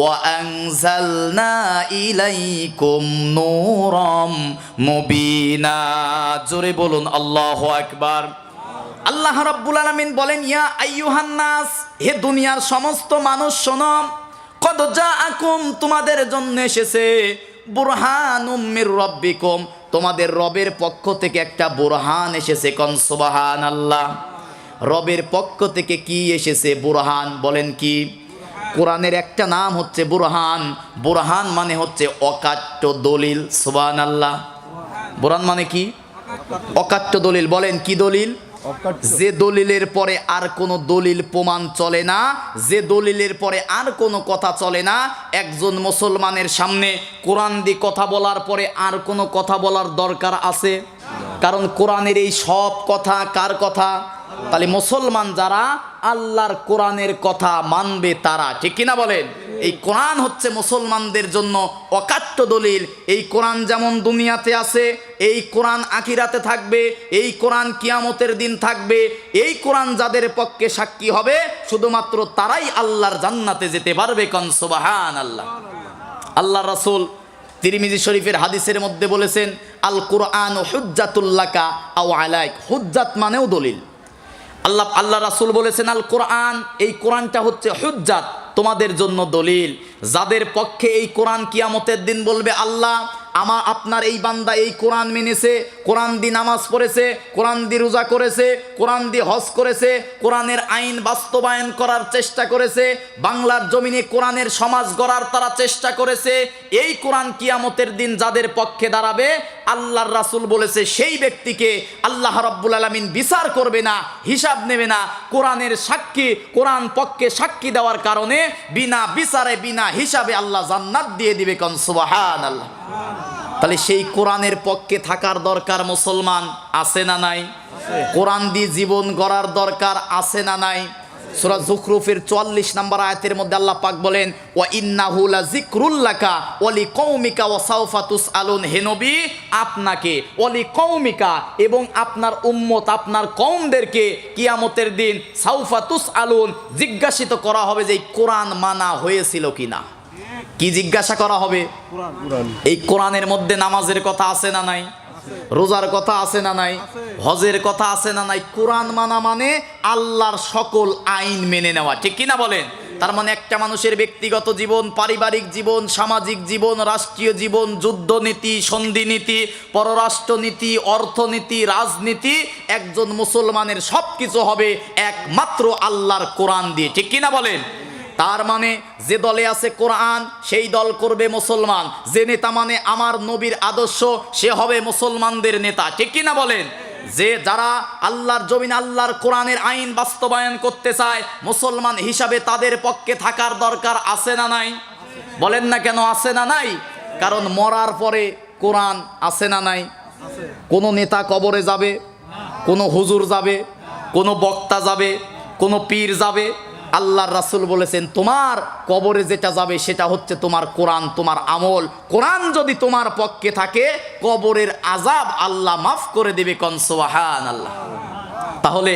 ওয়া আনজালনা ইলাইকুম নূরাম মুবিনা। জোরে বলুন আল্লাহু আকবার। আল্লাহ রাব্বুল আলামিন বলেন, ইয়া আইয়ুহান নাস, হে দুনিয়ার সমস্ত মানুষ শোনো, ক্বাদ জাআকুম, তোমাদের জন্য এসেছে, বুরহানুম মির রাব্বিকুম, তোমাদের রবের পক্ষ থেকে একটা বুরহান এসেছে। কোন সুবহানাল্লাহ। রবের পক্ষ থেকে কি এসেছে? বুরহান। বলেন কি? কোরআনের একটা নাম হচ্ছে বুরহান। বুরহান মানে হচ্ছে অকাট্য দলিল। সুবহানাল্লাহ। বুরহান মানে কি? অকাট্য দলিল। বলেন কি দলিল? যে দলিলের পরে আর কোনো দলিল প্রমাণ চলে না, যে দলিলের পরে আর কোনো কথা চলে না। একজন মুসলমানের সামনে কোরআন দিয়ে কথা বলার পরে আর কোনো কথা বলার দরকার আছে? কারণ কোরআনের এই সব কথা কার কথা? তাহলে মুসলমান যারা আল্লাহর কোরআনের কথা মানবে তারা, ঠিক কিনা বলেন? এই কোরআন হচ্ছে মুসলমানদের জন্য অকাট্য দলিল। এই কোরআন যেমন দুনিয়াতে আছে, এই কোরআন আখিরাতে থাকবে, এই কোরআন কিয়ামতের দিন থাকবে। এই কোরআন যাদের পক্ষে সাক্ষী হবে শুধুমাত্র তারাই আল্লাহর জান্নাতে যেতে পারবে। কোন সুবহানাল্লাহ। আল্লাহ রাসূল তিরমিজি শরীফের হাদিসের মধ্যে বলেছেন, আল কোরআন হুজ্জাতুল লাকা আও আলাইক। হুজ্জাত মানেও দলিল। আল্লাহ রাসূল বলেছেন, আল কোরআন, এই কোরআনটা হচ্ছে হুজ্জাত, তোমাদের জন্য দলিল। যাদের পক্ষে এই কোরআন কিয়ামতের দিন বলবে আল্লাহ আপনার এই বান্দা এই কোরআন মেনেছে, কোরআন দিয়ে নামাজ পড়েছে, কোরআন দিয়ে রোজা করেছে, কোরআন দিয়ে হজ করেছে, কোরআনের আইন বাস্তবায়ন করার চেষ্টা করেছে, বাংলার জমিনে কোরআনের সমাজ গড়ার তারা চেষ্টা করেছে, এই কোরআন কিয়ামতের দিন যাদের পক্ষে দাঁড়াবে আল্লাহর রাসূল বলেছে সেই ব্যক্তিকে আল্লাহ রাব্বুল আলামিন বিচার করবে না, হিসাব নেবে না। কোরআনের সাক্ষী, কোরআন পক্ষে সাক্ষী দেওয়ার কারণে বিনা বিচারে বিনা হিসাবে আল্লাহ জান্নাত দিয়ে দিবে। কোন সুবহানাল্লাহ। তাহলে সেই কোরআনের পক্ষে থাকার দরকার মুসলমান আছে না নাই? কোরআন দিয়ে জীবন গড়ার দরকার আছে না নাই? সূরা যুখরুফের ৪৪ নম্বর আয়াতের মধ্যে আল্লাহ পাক বলেন, ওয়া ইন্নাহু লাযিকরুল লাকা ওয়া লিকওমিকা ওয়া সাওফা তুসআলুন। হে নবী, আপনাকে ওয়া লিকওমিকা এবং আপনার উম্মত আপনার কওমদেরকে কিয়ামতের দিন সাওফা তুসআলুন জিজ্ঞাসিত করা হবে যে এই কোরআন মানা হয়েছিল কিনা। কি জিজ্ঞাসা করা হবে? এই কোরআনের মধ্যে নামাজের কথা আছে না নাই? রোজার কথা আছে না নাই? হজের কথা আছে না নাই? কোরআন মানা মানে আল্লাহর সকল আইন মেনে নেওয়া, ঠিক কিনা বলেন? তার মানে একটা মানুষের ব্যক্তিগত জীবন, পারিবারিক জীবন, সামাজিক জীবন, রাষ্ট্রীয় জীবন, যুদ্ধনীতি, সন্ধিনীতি, পররাষ্ট্রনীতি, অর্থনীতি, রাজনীতি, একজন মুসলমানের সব কিছু হবে একমাত্র আল্লাহর কোরআন দিয়ে, ঠিক কিনা বলেন? তার মানে যে দলে আছে কোরআন সেই দল করবে মুসলমান, যে নেতা মানে আমার নবীর আদর্শ সে হবে মুসলমানদের নেতা, ঠিক কিনা বলেন? যে যারা আল্লাহর জমিন আল্লাহর কোরআনের আইন বাস্তবায়ন করতে চায় মুসলমান হিসাবে তাদের পক্ষে থাকার দরকার আছে না নাই? বলেন না কেন আছে না নাই? কারণ মরার পরে কোরআন আছে না নাই? কোন নেতা কবরে যাবে, কোন হুজুর যাবে, কোন বক্তা যাবে, কোন পীর যাবে? আল্লাহর রাসূল বলেছেন তোমার কবরে যেটা যাবে সেটা হচ্ছে তোমার কোরআন, তোমার আমল। কোরআন যদি তোমার পক্ষে থাকে কবরের আযাব আল্লাহ মাফ করে দেবে। কোন সুবহানাল্লাহ। তাহলে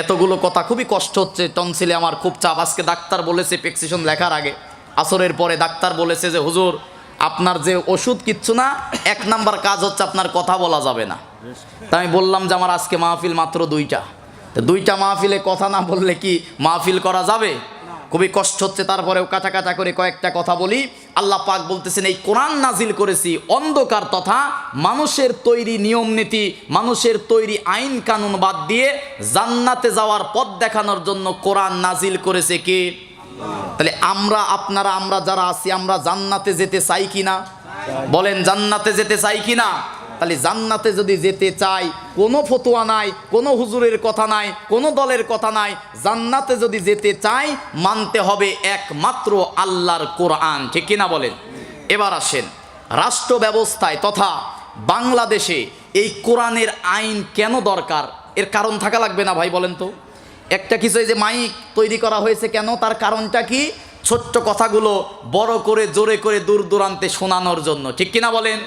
এতগুলো কথা খুবই কষ্ট হচ্ছে, টনসিলে আমার খুব চাপ। আজকে ডাক্তার বলেছে প্রেসক্রিপশন লেখার আগে, আসরের পরে ডাক্তার বলেছে যে হুজুর আপনার যে ওষুধ কিচ্ছু না, ১ নাম্বার কাজ হচ্ছে আপনার কথা বলা যাবে না। তা আমি বললাম যে আমার আজকে মাহফিল মাত্র ২টা, দুইটা মাহফিলে কথা না বললে কি মাহফিল করা যাবে? খুবই কষ্ট হচ্ছে, তারপরেও কাটা কাটা করে কয়েকটা কথা বলি। আল্লাহ পাক বলতেছেন এই কোরআন নাজিল করেছি অন্ধকার তথা মানুষের তৈরি নিয়ম নীতি, মানুষের তৈরি আইন কানুন বাদ দিয়ে জান্নাতে যাওয়ার পথ দেখানোর জন্য কোরআন নাজিল করেছে কে? তাহলে আমরা আপনারা আমরা যারা আছি আমরা জান্নাতে যেতে চাই কিনা? বলেন জান্নাতে যেতে চাই কিনা? তাহলে জান্নাতে যদি যেতে চাই কোনো ফতোয়া নাই, কোনো হুজুরের কথা নাই, কোনো দলের কথা নাই, জান্নাতে যদি যেতে চাই মানতে হবে একমাত্র আল্লাহর কোরআন, ঠিক কিনা বলেন? এবার আসেন রাষ্ট্র ব্যবস্থায় তথা বাংলাদেশে এই কোরআনের আইন কেন দরকার? এর কারণ থাকা লাগবে না ভাই? বলেন তো। একটা কিছু এই যে মাইক তৈরি করা হয়েছে কেন, তার কারণটা কি? ছোট্ট কথাগুলো বড় করে জোরে করে দূর দূরান্তে শোনানোর জন্য, ঠিক কিনা বলেন?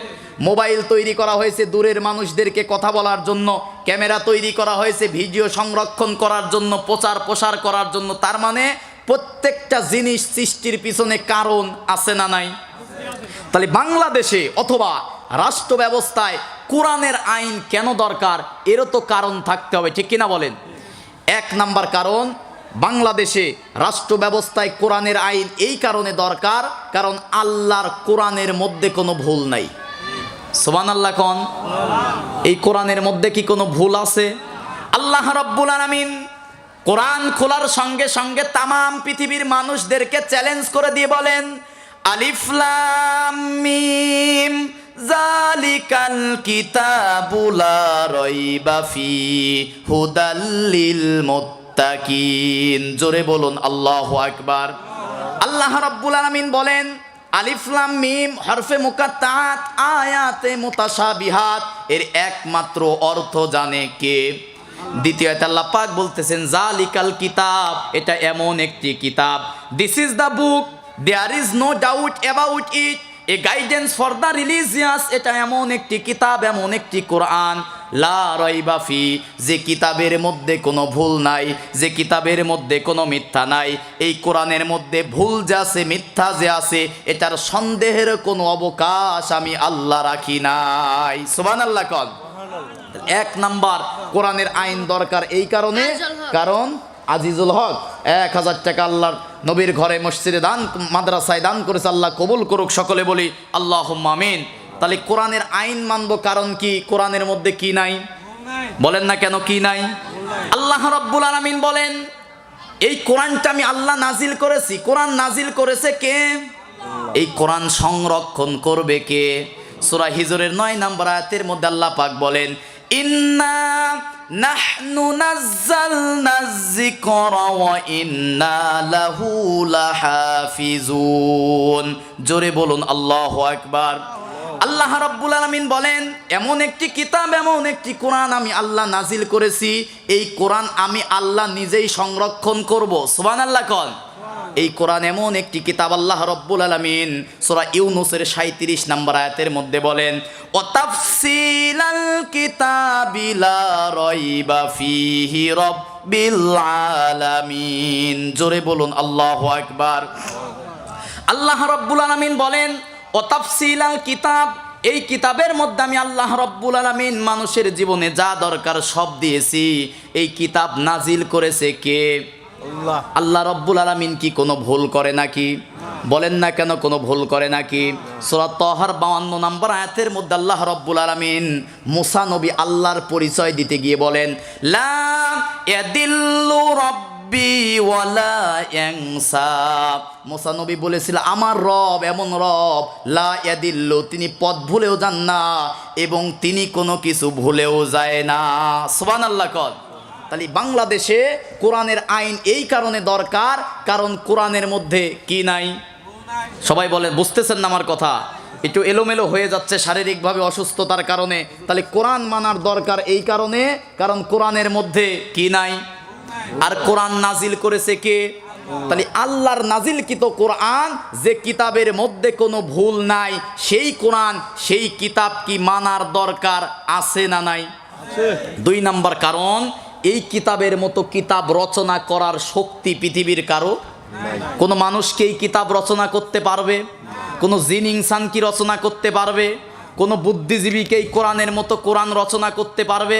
মোবাইল তৈরি করা হয়েছে দূরের মানুষদেরকে কথা বলার জন্য, ক্যামেরা তৈরি করা হয়েছে ভিডিও সংরক্ষণ করার জন্য, প্রচার প্রসার করার জন্য। তার মানে প্রত্যেকটা জিনিস সৃষ্টির পিছনে কারণ আছে না নাই? তাহলে বাংলাদেশে অথবা রাষ্ট্র ব্যবস্থায় কোরআনের আইন কেন দরকার এরও তো কারণ থাকতে হবে, ঠিক কিনা বলেন? ১ নাম্বার কারণ, বাংলাদেশে রাষ্ট্র ব্যবস্থায় কোরআনের আইন এই কারণে দরকার কারণ আল্লাহর কোরআনের মধ্যে কোনো ভুল নাই। সুবহানাল্লাহ কোন? এই কোরআনের মধ্যে কি কোনো ভুল আছে? আল্লাহ রাব্বুল আলামিন কোরআন খোলার সঙ্গে সঙ্গে তামাম পৃথিবীর মানুষদেরকে চ্যালেঞ্জ করে দিয়ে বলেন আলিফ লাম মিম যালিকাল কিতাবু লা রাইবা ফি হুদাল লিল মুত্তাকিন। জোরে বলুন আল্লাহু আকবার। আল্লাহ রাব্বুল আলামিন বলেন আলিফ লাম মিম হরফে মুকাত্তাআত আয়াতে মুতাশাবিহাত, এর একমাত্র অর্থ জানে কে? দ্বিতীয়ত আল্লাহ পাক বলতেছেন জালিকাল কিতাব, এটা এমন একটি কিতাব, this is the book, there is no doubt about it, a guidance for the religious, এটা এমন একটি কিতাব, এমন একটি কোরআন লা রাইবা ফি, যে কিতাবের মধ্যে কোনো ভুল নাই, যে কিতাবের মধ্যে কোনো মিথ্যা নাই। এই কোরআনের মধ্যে ভুল যে আছে, মিথ্যা যে আছে, এটার সন্দেহের কোনো অবকাশ আমি আল্লাহ রাখি নাই। সুবহানাল্লাহ কোন? ১ নাম্বার কোরআনের আইন দরকার এই কারণে, কারণ আজিজুল হক ১,০০০ টাকা আল্লাহর নবীর ঘরে মসজিদে দান, মাদ্রাসায় দান করেছে, আল্লাহ কবুল করুক। সকলে বলি আল্লাহুম্মা আমিন। তাহলে কোরআনের আইন মানবো কারণ কি? কোরআনের মধ্যে কি নাই? বলেন না কেন কি নাই? আল্লাহ রাব্বুল আলামিন বলেন এই কোরআনটা আমি আল্লাহ নাজিল করেছি। কোরআন নাজিল করেছে কে? এই কোরআন সংরক্ষণ করবে কে? সূরা হিজরের 9 নম্বর আয়াতের মধ্যে আল্লাহ পাক বলেন ইন্না নাহনু নাযালনায যিকরা ওয়া ইন্না লাহু লাহাফিজুন। জোরে বলুন আল্লাহু আকবার। আল্লাহ রাব্বুল আলামিন বলেন এমন একটি কিতাব, এমন একটি কোরআন আমি আল্লাহ নাজিল করেছি, এই কোরআন আমি আল্লাহ নিজেই সংরক্ষণ করব। সুবহানাল্লাহ কোন। এই কোরআন এমন একটি কিতাব, আল্লাহ রাব্বুল আলামিন সূরা ইউনূসের 37 নম্বর আয়াতের মধ্যে বলেন ওয়া তাফসিলাল কিতাবি লা রাইবা ফীহি রাব্বিল আলামিন। জোরে বলুন আল্লাহু আকবার। আল্লাহ রাব্বুল আলামিন বলেন ও তাফসিলাল কিতাব, এই কিতাবের মধ্যে আমি আল্লাহ রাব্বুল আলামিন মানুষের জীবনে যা দরকার সব দিয়েছি। এই কিতাব নাজিল করেছে কে? আল্লাহ। আল্লাহ রাব্বুল আলামিন কি কোনো ভুল করে নাকি? বলেন না কেন কোনো ভুল করে নাকি? সূরা তাহার 52 নম্বর আয়াতের মধ্যে আল্লাহ রাব্বুল আলামিন মুসা নবী আল্লাহর পরিচয় দিতে গিয়ে বলেন লা ইয়াদিল্লু রাব্বি ওয়ালা ইয়ানসা। মুসা নবী বলেছিল আমার রব এমন রব লা ইয়াদিল্লু, তিনি পথ ভুলেও যান না এবং তিনি কোনো কিছু ভুলেও যায় না। সুবহানাল্লাহ কন। তাহলে বাংলাদেশে কোরআনের আইন এই কারণে দরকার, কারণ কোরআনের মধ্যে কি নাই? সবাই বলেন, বুঝতেছেন না আমার কথা? একটু এলোমেলো হয়ে যাচ্ছে শারীরিকভাবে অসুস্থতার কারণে। তাহলে কোরআন মানার দরকার এই কারণে, কারণ কোরআনের মধ্যে কি নাই? আর কোরআন নাজিল করেছে কে? তাহলে আল্লাহর নাজিলকৃত কোরআন, যে কিতাবের মধ্যে কোনো ভুল নাই, সেই কোরআন, সেই কিতাব কি মানার দরকার আছে না নাই? 2 নম্বর কারণ, এই কিতাবের মতো কিতাব রচনা করার শক্তি পৃথিবীর কারো। কোনো মানুষকে এই কিতাব রচনা করতে পারবে? কোনো জিন ইনসান কি রচনা করতে পারবে? কোনো বুদ্ধিজীবীকে এই কোরআনের মতো কোরআন রচনা করতে পারবে?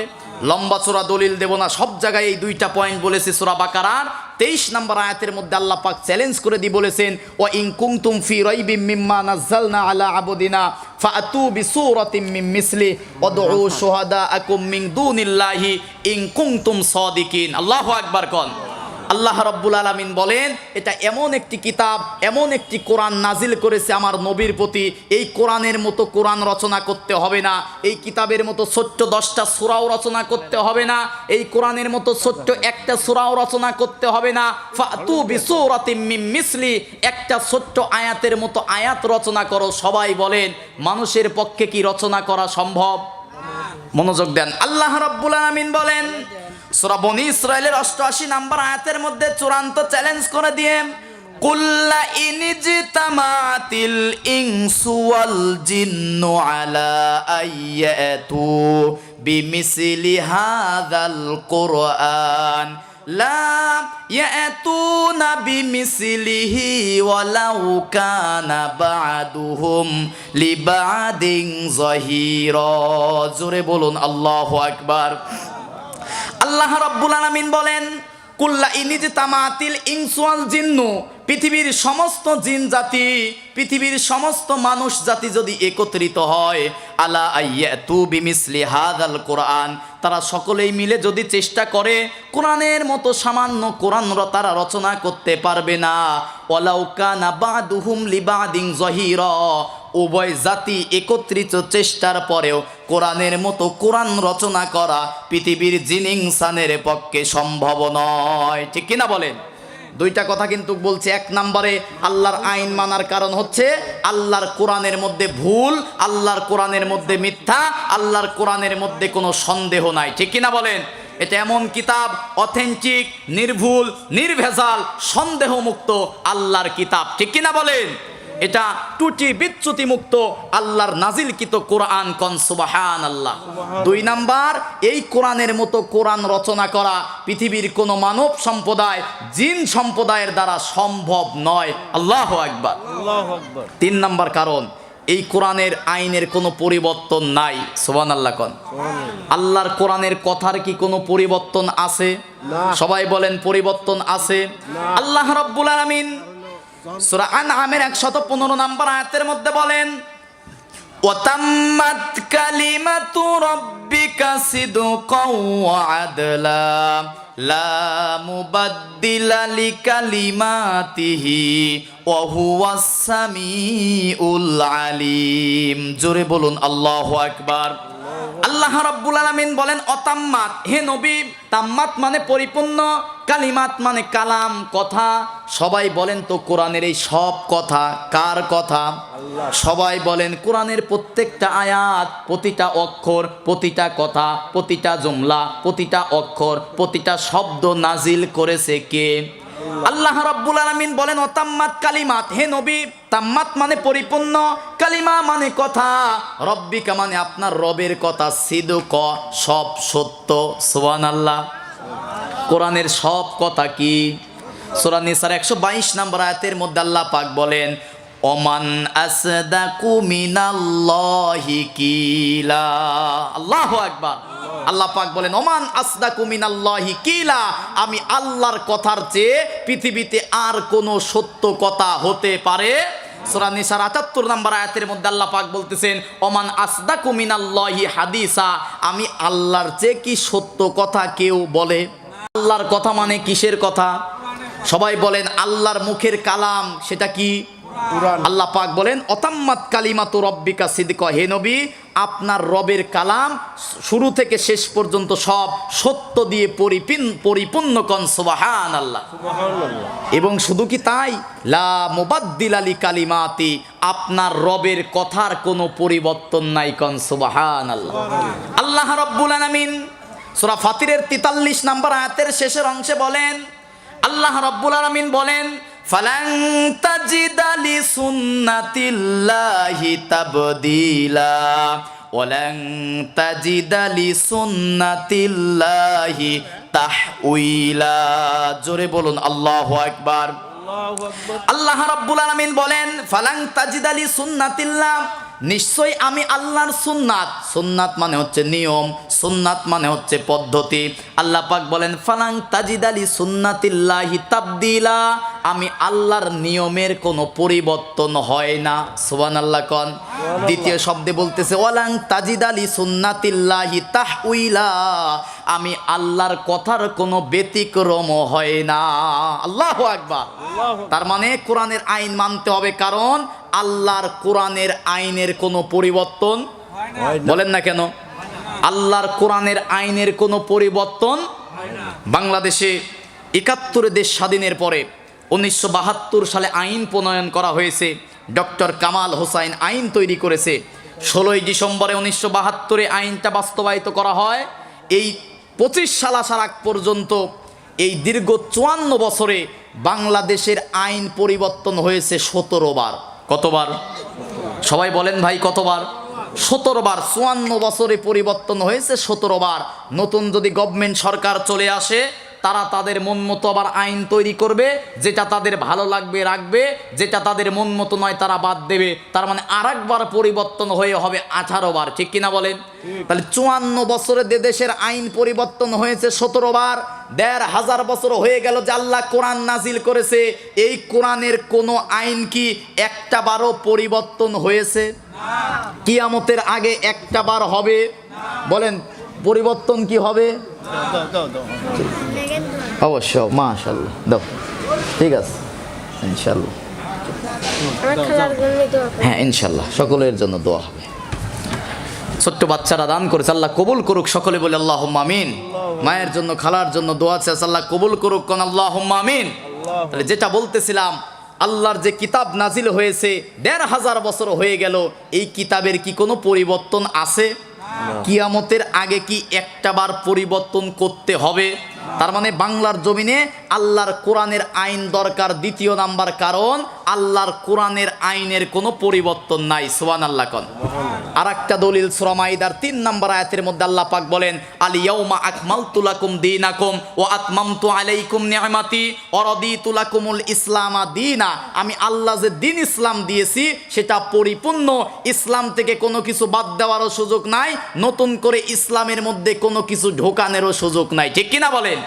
লম্বা চূড়া দলিল দেব না, সব জায়গায় এই 2টা পয়েন্ট বলেছি। সূরা বাকারার 23 নম্বর আয়াতের মধ্যে আল্লাহ পাক চ্যালেঞ্জ করে দিয়ে বলেছেন ওয়া ইন কুনতুম ফি রাইবিম মিম্মা নাযালনা আলা আবদিনা ফাআতু বিসূরাতিম মিন মিসলি ওয়াদউ শুহাদাআকুম মিন দুনিল্লাহি ইন কুনতুম সাদিকিন। আল্লাহু আকবার কোন। আল্লাহ রাব্বুল আলামিন বলেন এটা এমন একটি কিতাব, এমন একটি কোরআন নাজিল করেছে আমার নবীর প্রতি। এই কোরআনের মতো কোরআন রচনা করতে হবে না, এই কিতাবের মতো ছোট্ট 10টা সূরাও রচনা করতে হবে না, এই কোরআনের মতো ছোট্ট একটা সূরাও রচনা করতে হবে না। ফাতু বিসূরাতিম মিন মিসলি, একটা ছোট্ট আয়াতের মতো আয়াত রচনা করো। সবাই বলেন মানুষের পক্ষে কি রচনা করা সম্ভব? মনোযোগ দেন। আল্লাহ রাব্বুল আলামিন বলেন সূরা বনী ইসরাঈলের 88 নম্বর আয়াতের মধ্যে চূড়ান্ত চ্যালেঞ্জ করে দিয়ে কুল্লা ইনজিতামাতিল ইনসু ওয়াল জিন্নু আলা আইয়াতু বিমিসলি হাযাল কুরআন লা ইয়াতুনা বিমিসলিহি ওয়ালাউ কানা বা'দুহুম লিবা'দিন যাহিরা। জোরে বলুন আল্লাহু আকবার। আল্লাহ রাব্বুল আলামিন বলেন কুল্লা ইনজিতামাতিল ইনসু ওয়াল জিন্নু, পৃথিবীর সমস্ত জিন জাতি, পৃথিবীর সমস্ত মানুষ জাতি যদি একত্রিত হয় আলা আইয়াতু বিমিসলি হাযাল কোরআন, তারা সকলেই মিলে যদি চেষ্টা করে কোরআনের মতো সামান্য কোরআন তারা রচনা করতে পারবে না। ওয়ালাউ কানা বা'দুহুম লিবা'দিন যাহিরা, উভয় জাতি একত্রিত চেষ্টার পরেও কোরআনের মতো কোরআন রচনা করা পৃথিবীর জিন ইনসানের পক্ষে সম্ভব নয়। ঠিক কিনা বলেন? 2টা কথা কিন্তু বলছে। 1 নম্বরে আল্লাহর আইন মানার কারণ হচ্ছে আল্লাহর কোরআনের মধ্যে ভুল, আল্লাহর কোরআনের মধ্যে মিথ্যা, আল্লাহর কোরআনের মধ্যে কোনো সন্দেহ নাই। ঠিক কিনা বলেন? এটা এমন কিতাব, অথেন্টিক, নির্ভুল, নির্ভেজাল, সন্দেহমুক্ত আল্লাহর কিতাব। ঠিক কিনা বলেন? এটা ত্রুটি বিচ্যুতি মুক্ত আল্লাহর নাজিলকৃত কোরআন। কোন সুবহানাল্লাহ। 2 নাম্বার, এই কোরআনের মতো কোরআন রচনা করা পৃথিবীর কোনো মানব সম্প্রদায়, জিন সম্প্রদায়ের দ্বারা সম্ভব নয়। আল্লাহু আকবার, আল্লাহু আকবার। 3 নাম্বার কারণ, এই কোরআনের আইনের কোনো পরিবর্তন নাই। সুবহানাল্লাহ কোন। আল্লাহর কোরআনের কথার কি কোনো পরিবর্তন আছে? সবাই বলেন পরিবর্তন আছে। আল্লাহ রাব্বুল আলামিন সূরা আনআমের 115 নম্বর আয়াতের মধ্যে বলেন ওয়াতাম্মাত কালিমাতু রাব্বিকা সিদকাও ওয়া আদলা লা মুবাদ্দিলা লিকালিমাতিহি ওয়া হুয়াস সামিউল আলিম। জোরে বলুন আল্লাহু আকবার। আল্লাহ রাব্বুল আলামিন বলেন অতাম্মাত, হে নবী, তাম্মাত মানে পরিপূর্ণ, কালিমাত মানে কালাম, কথা। সবাই বলেন তো কোরআনের এই সব কথা কার কথা? সবাই বলেন কোরআনের প্রত্যেকটা আয়াত, প্রতিটা অক্ষর, প্রতিটা কথা, প্রতিটা জুমলা, প্রতিটা অক্ষর, প্রতিটা শব্দ নাজিল করেছে কে? আল্লাহ রাব্বুল আলামিন বলেন অতাম্মাত কালিমাত, হে নবী, তাম্মাত মানে পরিপূর্ণ, কালিমা মানে কথা, রব্বিকা মানে আপনার রবের কথা, সিদক সব সত্য। সুবহানাল্লাহ। কোরআনের সব কথা কি? সূরা নিসার 122 নম্বর আয়াতের মধ্যে আল্লাহ পাক বলেন ওমান আসদাকু মিনাল্লাহি কিলা। আল্লাহু আকবার। আল্লাহ পাক বলেন ওমান আসদাকু মিনাল্লাহি কিলা, আমি আল্লাহর কথার চেয়ে পৃথিবীতে আর কোনো সত্য কথা হতে পারে? সূরা নিসার ৭৮ নম্বর আয়াতের মধ্যে আল্লাহ পাক বলতেছেন ওমান আসদাকু মিনাল্লাহি হাদিসা, আমি আল্লাহর চেয়ে কি সত্য কথা কেউ বলে? আল্লাহর কথা মানে কিসের কথা? সবাই বলেন আল্লাহর মুখের কালাম, সেটা কি? আল্লাহ পাক বলেন অতাম্মাত কালিমাতু রব্বিকা সিদকা, হে নবী, আপনার রবের কালাম শুরু থেকে শেষ পর্যন্ত সব সত্য দিয়ে পরিপূর্ণ। কন সুবহানাল্লাহ। এবং শুধু কি তাই, লা মুবাদ্দিলা লিকালিমাতি, আপনার রবের কথার কোনো পরিবর্তন নাই। কন সুবহানাল্লাহ। আল্লাহ রাব্বুল আলামিন সূরা ফাতিরের 43 নম্বর আয়াতের শেষের অংশে বলেন, আল্লাহ রাব্বুল আলামিন বলেন ফালান তাজিদা লিসুন্নাতিল্লাহি তাবদীলা ওয়ালান তাজিদা লিসুন্নাতিল্লাহি তাহউইলা। জোরে বলুন আল্লাহু আকবার। আল্লাহ রাব্বুল আলামিন বলেন ফালান তাজিদা লিসুন্নাতিল্লাহ, নিশ্চয়ই আমি আল্লাহর সুন্নাত, সুন্নাত মানে হচ্ছে নিয়ম, সুন্নাত মানে হচ্ছে পদ্ধতি। আল্লাহ পাক বলেন ফালাং তাজিদালি সুন্নাতিল্লাহি তাবদিলা, আমি আল্লাহর নিয়মের কোনো পরিবর্তন হয় না। সুবহানাল্লাহ কোন। দ্বিতীয় শব্দে বলতেছে ওয়ালাং তাজিদালি সুন্নাতিল্লাহি তাহউইলা, আমি আল্লাহর কথার কোনো ব্যতিক্রম হয় না। আল্লাহু আকবার। তার মানে কোরআনের আইন মানতে হবে, কারণ আল্লাহর কোরআনের আইনের কোনো পরিবর্তন বলেন না কেন? আল্লাহর কোরআনের আইনের কোনো পরিবর্তন। বাংলাদেশে ৭১ দেশ স্বাধীনের পরে 1972 সালে আইন প্রণয়ন করা হয়েছে। ডক্টর কামাল হোসাইন আইন তৈরি করেছে। 16 ডিসেম্বরে 1972 আইনটা বাস্তবায়িত করা হয়। এই 25 সাল আসার আগ পর্যন্ত এই দীর্ঘ 54 বছরে বাংলাদেশের আইন পরিবর্তন হয়েছে 17 বার। কতবার? সবাই বলেন ভাই কতবার? 17 বার। 54 বছরে পরিবর্তন হয়েছে 17 বার। নতুন যদি গভর্নমেন্ট সরকার চলে আসে, তারা তাদের মন মতো আবার আইন তৈরি করবে, যেটা তাদের ভালো লাগবে রাখবে, যেটা তাদের মন মতো নয় তারা বাদ দেবে। তার মানে আরেকবার পরিবর্তন হয়ে হবে 18 বার। ঠিক কিনা বলেন? তাহলে 54 বছরে দেশের আইন পরিবর্তন হয়েছে 17 বার। 1500 বছর হয়ে গেল যে আল্লাহ কোরআন নাজিল করেছে, এই কোরআনের কোনো আইন কি একটা বারও পরিবর্তন হয়েছে? কিয়ামতের আগে একটা বার হবে? বলেন পরিবর্তন কি হবে? অবশ্য মাশাআল্লাহ দাও, ঠিক আছে ইনশাআল্লাহ। হ্যাঁ ইনশাআল্লাহ সকলের জন্য দোয়া হবে। ছোট্ট বাচ্চারা দান করেছে, আল্লাহ কবুল করুক। সকলে বলে আল্লাহুম্মা আমিন। মায়ের জন্য খালার জন্য দোয়া আছে, আল্লাহ কবুল করুক। কোন আল্লাহুম্মা আমিন। তাহলে যেটা বলতেছিলাম, আল্লাহর যে কিতাব নাজিল হয়েছে 1500 বছর হয়ে গেল, এই কিতাবের কি কোনো পরিবর্তন আছে? কিয়ামতের আগে কি একটা বার পরিবর্তন করতে হবে? তার মানে বাংলার জমিনে আল্লাহর কোরআনের আইন দরকার। দ্বিতীয় নাম্বার কারণ, আল্লাহর কোরআনের আইনের কোনো পরিবর্তন নাই। সুবহানাল্লাহ কোন। আর একটা দলিল সূরা মাইদার 3 নম্বর আয়াতের মধ্যে আল্লাহ পাক বলেন আল ইয়াউমা আকমালতু লাকুম দীনাকুম ওয়া আতমামতু আলাইকুম নি'মাতি ওয়া রাদিতু লাকুমুল ইসলামা দীনা। আমি আল্লাহ যে দিন ইসলাম দিয়েছি সেটা পরিপূর্ণ। ইসলাম থেকে কোনো কিছু বাদ দেওয়ারও সুযোগ নাই, নতুন করে ইসলামের মধ্যে কোনো কিছু ঢোকানোরও সুযোগ নাই। ঠিক কিনা বলেন?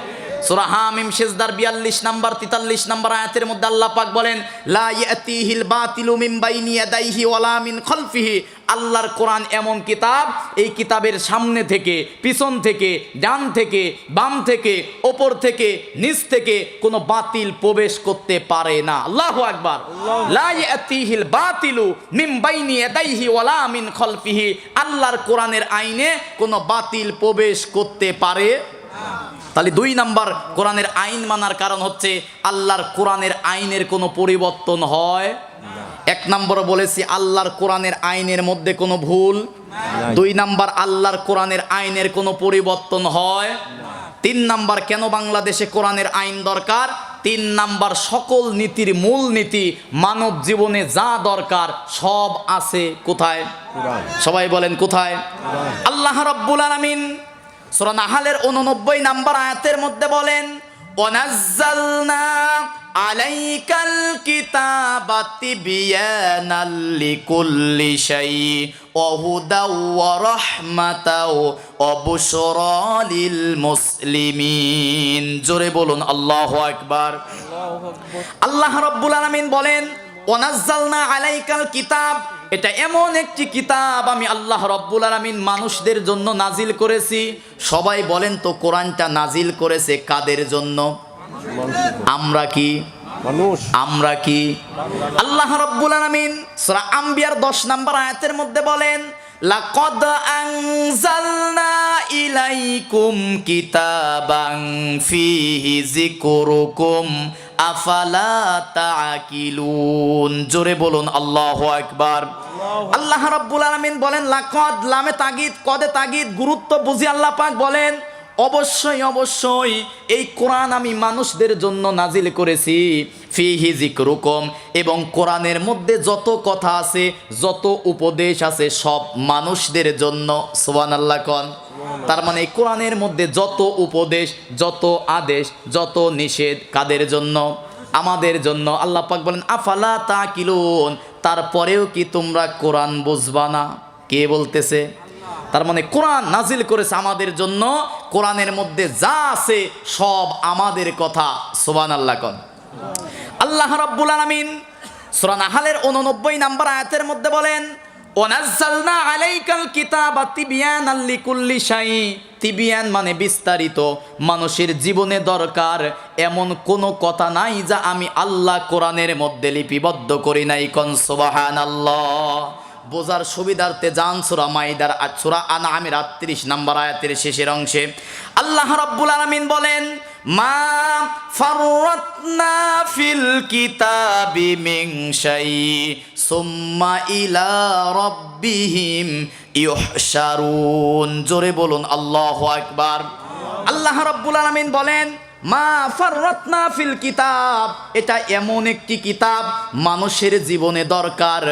সূরা হামিম সিজদার 42 নাম্বার 43 নাম্বার আয়াতের মধ্যে আল্লাহ পাক বলেন লা ইয়াতিহিল বাতিলু মিন বাইনি ইয়াদাইহি ওয়ালা মিন খালফিহি। আল্লাহর কোরআন এমন কিতাব, এই কিতাবের সামনে থেকে, পিছন থেকে, ডান থেকে, বাম থেকে, ওপর থেকে, নিচ থেকে কোনো বাতিল প্রবেশ করতে পারে না। আল্লাহু আকবার। লা ইয়াতিহিল বাতিলু মিন বাইনি ইয়াদাইহি ওয়ালা মিন খালফিহি। আল্লাহর কোরআনের আইনে কোনো বাতিল প্রবেশ করতে পারে। তাহলে 2 নাম্বার কোরআনের আইন মানার কারণ হচ্ছে আল্লাহর কোরআনের আইনের কোনো পরিবর্তন হয়। 1 নম্বর বলেছি আল্লাহর কোরআনের আইনের মধ্যে কোনো ভুল। 2 নাম্বার আল্লাহর কোরআনের আইনের কোনো পরিবর্তন হয়। 3 নাম্বার কেন বাংলাদেশে কোরআনের আইন দরকার। 3 নাম্বার সকল নীতির মূল নীতি মানব জীবনে যা দরকার সব আছে কোথায়? সবাই বলেন কোথায়? আল্লাহ রাব্বুল আলামিন সূরা নাহলের 89 নাম্বার আয়াতের মধ্যে বলেন ওয়ানাজ্জালনা আলাইকাল কিতাবা তিবয়ানাল লিকুল্লি শাই ওয়া হুদাও ওয়া রাহমাতাও ওয়া বুশরা লিল মুসলিমিন। জোরে বলুন আল্লাহু আকবার। আল্লাহ রাব্বুল আলামিন বলেন ওয়ানাজ্জালনা আলাইকাল কিতাব, এটা এমন একটি কিতাব আমি আল্লাহ রাব্বুল আলামিন মানুষদের জন্য নাজিল করেছি। সবাই বলেন তো কোরআনটা নাজিল করেছে কাদের জন্য? আমরা কি মানুষ? আমরা কি? আল্লাহ রাব্বুল আলামিন সূরা আম্বিয়ার 10 নম্বর আয়াতের মধ্যে বলেন লাকাদ আনজালনা ইলাইকুম কিতাবান ফিহি যিকরুকুম আফালা তাআকিলুন। জোরে বলুন আল্লাহু আকবার। আল্লাহ রাব্বুল আলামিন বলেন লাকাদ, লামে তাগিদ, কদে তাগিদ, গুরুত্ব বুঝি আল্লাহ পাক বলেন অবশ্যই অবশ্যই এই কোরআন আমি মানুষদের জন্য নাজিল করেছি। ফিহি যিকরুকুম, এবং কোরআনের মধ্যে যত কথা আছে, যত উপদেশ আছে সব মানুষদের জন্য। সুবহানাল্লাহ কোন। তার মানে এই কোরআনের মধ্যে যত উপদেশ, যত আদেশ, যত নিষেধ কাদের জন্য? আমাদের জন্য। আল্লাহ পাক বলেন আফালা তাকিলুন, তারপরেও কি তোমরা কোরআন বুঝবা না? কে বলতেছে? তার মানে কোরআন নাজিল করেছে আমাদের জন্য, কোরআনের মধ্যে যা আছে সব আমাদের কথা। সুবহানাল্লাহ কোন। আল্লাহ রাব্বুল আলামিন সূরা নাহলের 89 নাম্বার আয়াতের মধ্যে বলেন ওয়ানাজ্জালনা আলাইকাল কিতাবা তিবয়ানাল লিকুল্লি শাই। তিবিয়ান মানে বিস্তারিত, মানুষের জীবনে দরকার এমন কোনো কথা নাই যা আমি আল্লাহ কোরআনের মধ্যে লিপিবদ্ধ করি নাই। কোন সুবহানাল্লাহ। বোঝার সুবিধার্থে যান সূরা মাইদার সূরা আনআমের 38 নম্বর আয়াতের শেষের অংশে আল্লাহ রাব্বুল আলামিন বলেন মা ফাররাতনা ফিল কিতাবি মিন শাই সুম্মা ইলা রাব্বিহিম ইউহশারুন। জোরে বলুন আল্লাহু আকবার। আল্লাহ রাব্বুল আলামিন বলেন মা ফাররাতনা ফিল কিতাব, এটা এমন একটি কিতাব মানুষের জীবনে দরকার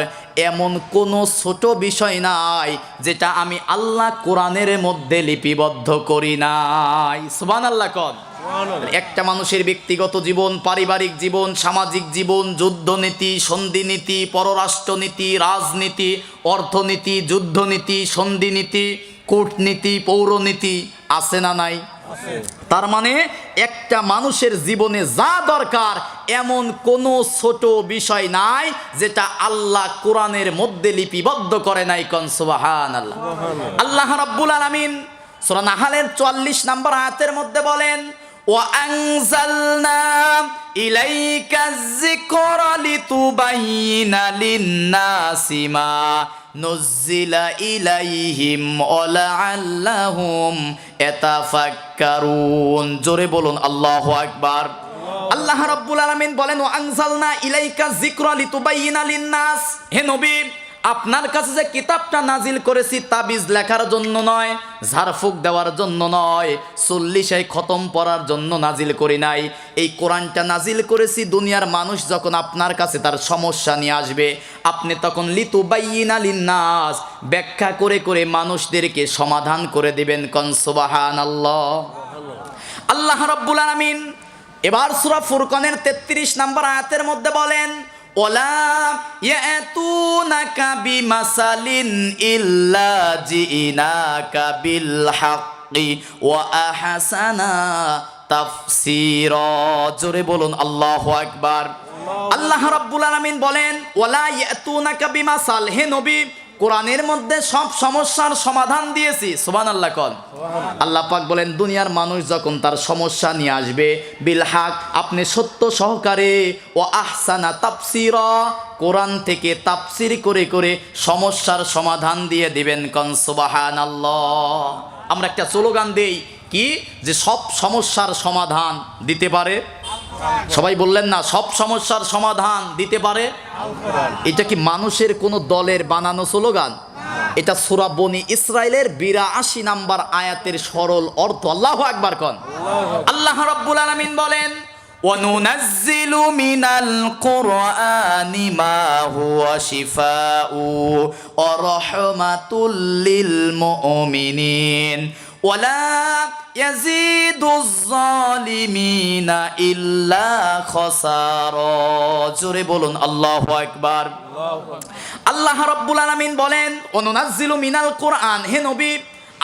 এমন কোনো ছোট বিষয় নাই যেটা আমি আল্লাহ কোরআনের মধ্যে লিপিবদ্ধ করি নাই। সুবহানাল্লাহ কোন। একটা মানুষের ব্যক্তিগত জীবন, পারিবারিক জীবন, সামাজিক জীবন, যুদ্ধনীতি, সন্ধিনীতি, পররাষ্ট্রনীতি, রাজনীতি, অর্থনীতি, যুদ্ধনীতি, সন্ধিনীতি, কূটনীতি, পৌরনীতি আছে না নাই? তার মানে একটা মানুষের জীবনে যা দরকার এমন কোনো ছোট বিষয় নাই যেটা আল্লাহ কোরআনের মধ্যে লিপিবদ্ধ করে নাই। কোন সুবহানাল্লাহ। আল্লাহ রাব্বুল আলামিন সূরা নাহলের 44 নম্বর আয়াতের মধ্যে বলেন ওয়া আনজালনা ইলাইকাজ যিকরা লিতুবাইয়িনা লিন-নাসি মা নুজ্জিলা ইলাইহিম ওয়া লাআল্লাহুম ইয়াতাফাক্কারুন। জোরে বলুন আল্লাহু আকবার। আল্লাহ রাব্বুল আলামিন বলেন ওয়া আনজালনা ইলাইকা যিকরা লিতুবাইয়িনা লিন-নাস। হে নবী, আপনার কাছে যে কিতাবটা নাজিল করেছি তাবিজ লেখার জন্য নয়, ঝাড়ফুঁক দেওয়ার জন্য নয়, 40 খতম পড়ার জন্য নাজিল করি নাই। এই কোরআনটা নাজিল করেছি দুনিয়ার মানুষ যখন আপনার কাছে তার সমস্যা নিয়ে আসবে, আপনি তখন লিতুবাইয়িনা লিন-নাস ব্যাখ্যা করে করে মানুষদেরকে সমাধান করে দিবেন। কোন সুবহানাল্লাহ। আল্লাহ রাব্বুল আলামিন এবার সূরা ফুরকানের 33 নম্বর আয়াতের মধ্যে বলেন ওয়ালা ইয়াতুনাকা বিমাসালিন ইল্লা জিনাকা বিল হাক্কি ওয়া আহসানা তাফসীরা। জোরে বলুন আল্লাহু আকবার। আল্লাহ রাব্বুল আলামিন বলেন ওয়ালা ইয়াতুনাকা বিমাসাল, হে নবী কোরআনের মধ্যে সব সমস্যার সমাধান দিয়েছি। সুবহানাল্লাহ কোন। আল্লাহ পাক বলেন দুনিয়ার মানুষ যখন তার সমস্যা নিয়ে আসবে বিল হক, আপনি সত্য সহকারে ও আহসানা তাফসীরা, কোরআন থেকে তাফসীর করে করে সমস্যার সমাধান দিয়ে দিবেন। কোন সুবহানাল্লাহ। আমরা একটা স্লোগান দেই কি, যে সব সমস্যার সমাধান দিতে পারে। সবাই বললেন না, সব সমস্যার সমাধান দিতে পারে। এটা কি মানুষের কোন দলের বানানো স্লোগান? এটা সূরা বনি ইসরাইলের ৮২ নাম্বার আয়াতের সরল অর্থ। আল্লাহু আকবার কোন। আল্লাহ রাব্বুল আলামিন বলেন وَنُنَزِّلُ مِنَ الْقُرْآنِ مَا هُوَ شِفَاءٌ وَرَحْمَةٌ لِّلْمُؤْمِنِينَ وَلَا يَزِيدُ الظَّالِمِينَ إِلَّا خَسَارًا। জোরে বলুন আল্লাহু আকবার। আল্লাহ রাব্বুল আলামিন বলেন ওয়ানুনাজ্জিলু মিনাল কুরআন, হে নবী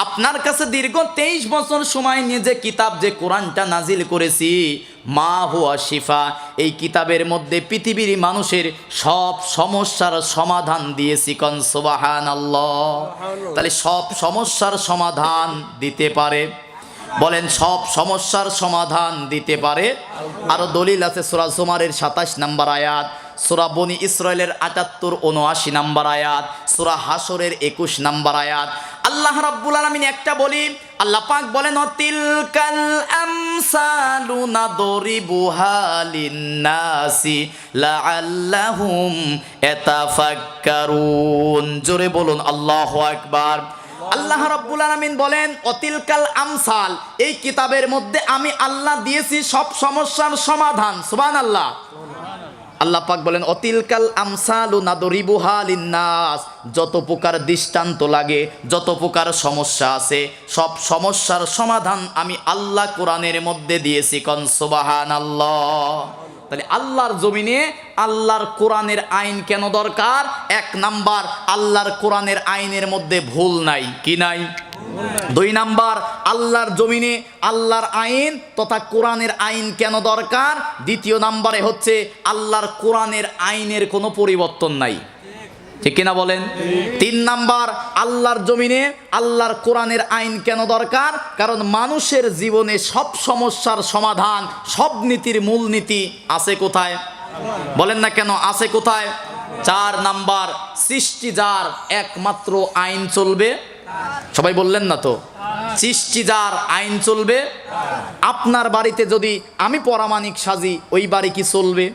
আপনার কাছে দীর্ঘ 23 বছর সময় নিয়ে যে কিতাব, যে কোরআনটা নাজিল করেছি, মা হুয়া শিফা, এই কিতাবের মধ্যে পৃথিবীর মানুষের সব সমস্যার সমাধান দিয়েছি। কোন সুবহানাল্লাহ। তাহলে সব সমস্যার সমাধান দিতে পারে। বলেন সব সমস্যার সমাধান দিতে পারে। আরো দলিল আছে সূরা জুমারের ২৭ নম্বর আয়াত, সূরা বনি ইসরাইলের ৭৮-৭৯ নম্বর আয়াত, সূরা হাসরের ২১ নম্বর আয়াত। আল্লাহ রাব্বুল আলামিন একটা বলি, আল্লাহ পাক বলেন তিলকাল আমসালু নাদরিবুহা লিন্নাসি লাআল্লাহুম ইয়াতাফাক্কারুন। জোরে বলুন আল্লাহু আকবার। আল্লাহ রাব্বুল আলামিন বলেন অতিলকাল আমসাল, এই কিতাবের মধ্যে আমি আল্লাহ দিয়েছি সব সমস্যার সমাধান। সুবহানাল্লাহ। আল্লাহ পাক বলেন অতিলকাল আমসালু নাদরিবুহা লিন্নাস, যত প্রকার দৃষ্টান্ত লাগে, যত প্রকার সমস্যা আছে, সব সমস্যার সমাধান আমি আল্লাহ কোরআনের মধ্যে দিয়েছি। কোন সুবহানাল্লাহ। তাহলে আল্লাহর জমিনে আল্লাহর কোরআনের আইন কেন দরকার? ১ নাম্বার, আল্লাহর কোরআনের আইনের মধ্যে ভুল নাই। কি নাই? ২ নাম্বার, আল্লাহর জমিনে আল্লাহর আইন তথা কোরআনের আইন কেন দরকার? দ্বিতীয় নাম্বারে হচ্ছে আল্লাহর কোরআনের আইনের কোনো পরিবর্তন নাই। ঠিক কিনা বলেন? ৩ নাম্বার, আল্লাহর জমিনে আল্লাহর কোরআনের আইন কেন দরকার? কারণ মানুষের জীবনে সব সমস্যার সমাধান, সব নীতির মূল নীতি আছে কোথায়? বলেন না কেন, আছে কোথায়? ৪ নাম্বার, সৃষ্টি যার একমাত্র আইন চলবে। সবাই বললেন না তো, সৃষ্টি যার আইন চলবে। আপনার বাড়িতে যদি আমি পরামানিক সাজি, ওই বাড়ি কি চলবে?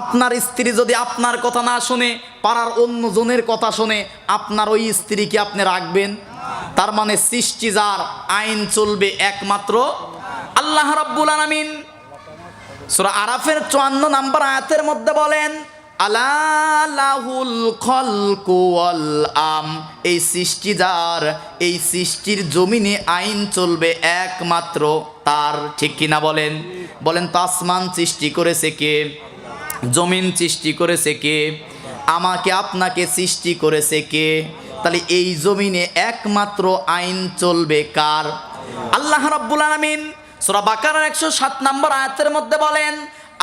আপনার স্ত্রী যদি আপনার কথা না শুনে, পাড়ার অন্য জনের কথা শুনে, আপনার ওই স্ত্রী কি আপনি রাখবেন? তার মানে সৃষ্টি যার আইন চলবে একমাত্র আল্লাহ রাব্বুল আলামিন। সূরা আরাফের ৫৪ নম্বর আয়াতের মধ্যে বলেন আলা লাহুল খলকু ওয়াল আম, এই সৃষ্টি যার, এই সৃষ্টির জমিনে আইন চলবে একমাত্র তার। ঠিক কিনা বলেন? বলেন তো আসমান সৃষ্টি করেছে কে? জমিন সৃষ্টি করেছে কে? আমাকে আপনাকে সৃষ্টি করেছে কে? তাহলে এই জমিনে একমাত্র আইন চলবে কার? আল্লাহ রাব্বুল আলামিন সূরা বাকারার ১০৭ নম্বর আয়াতের মধ্যে বলেন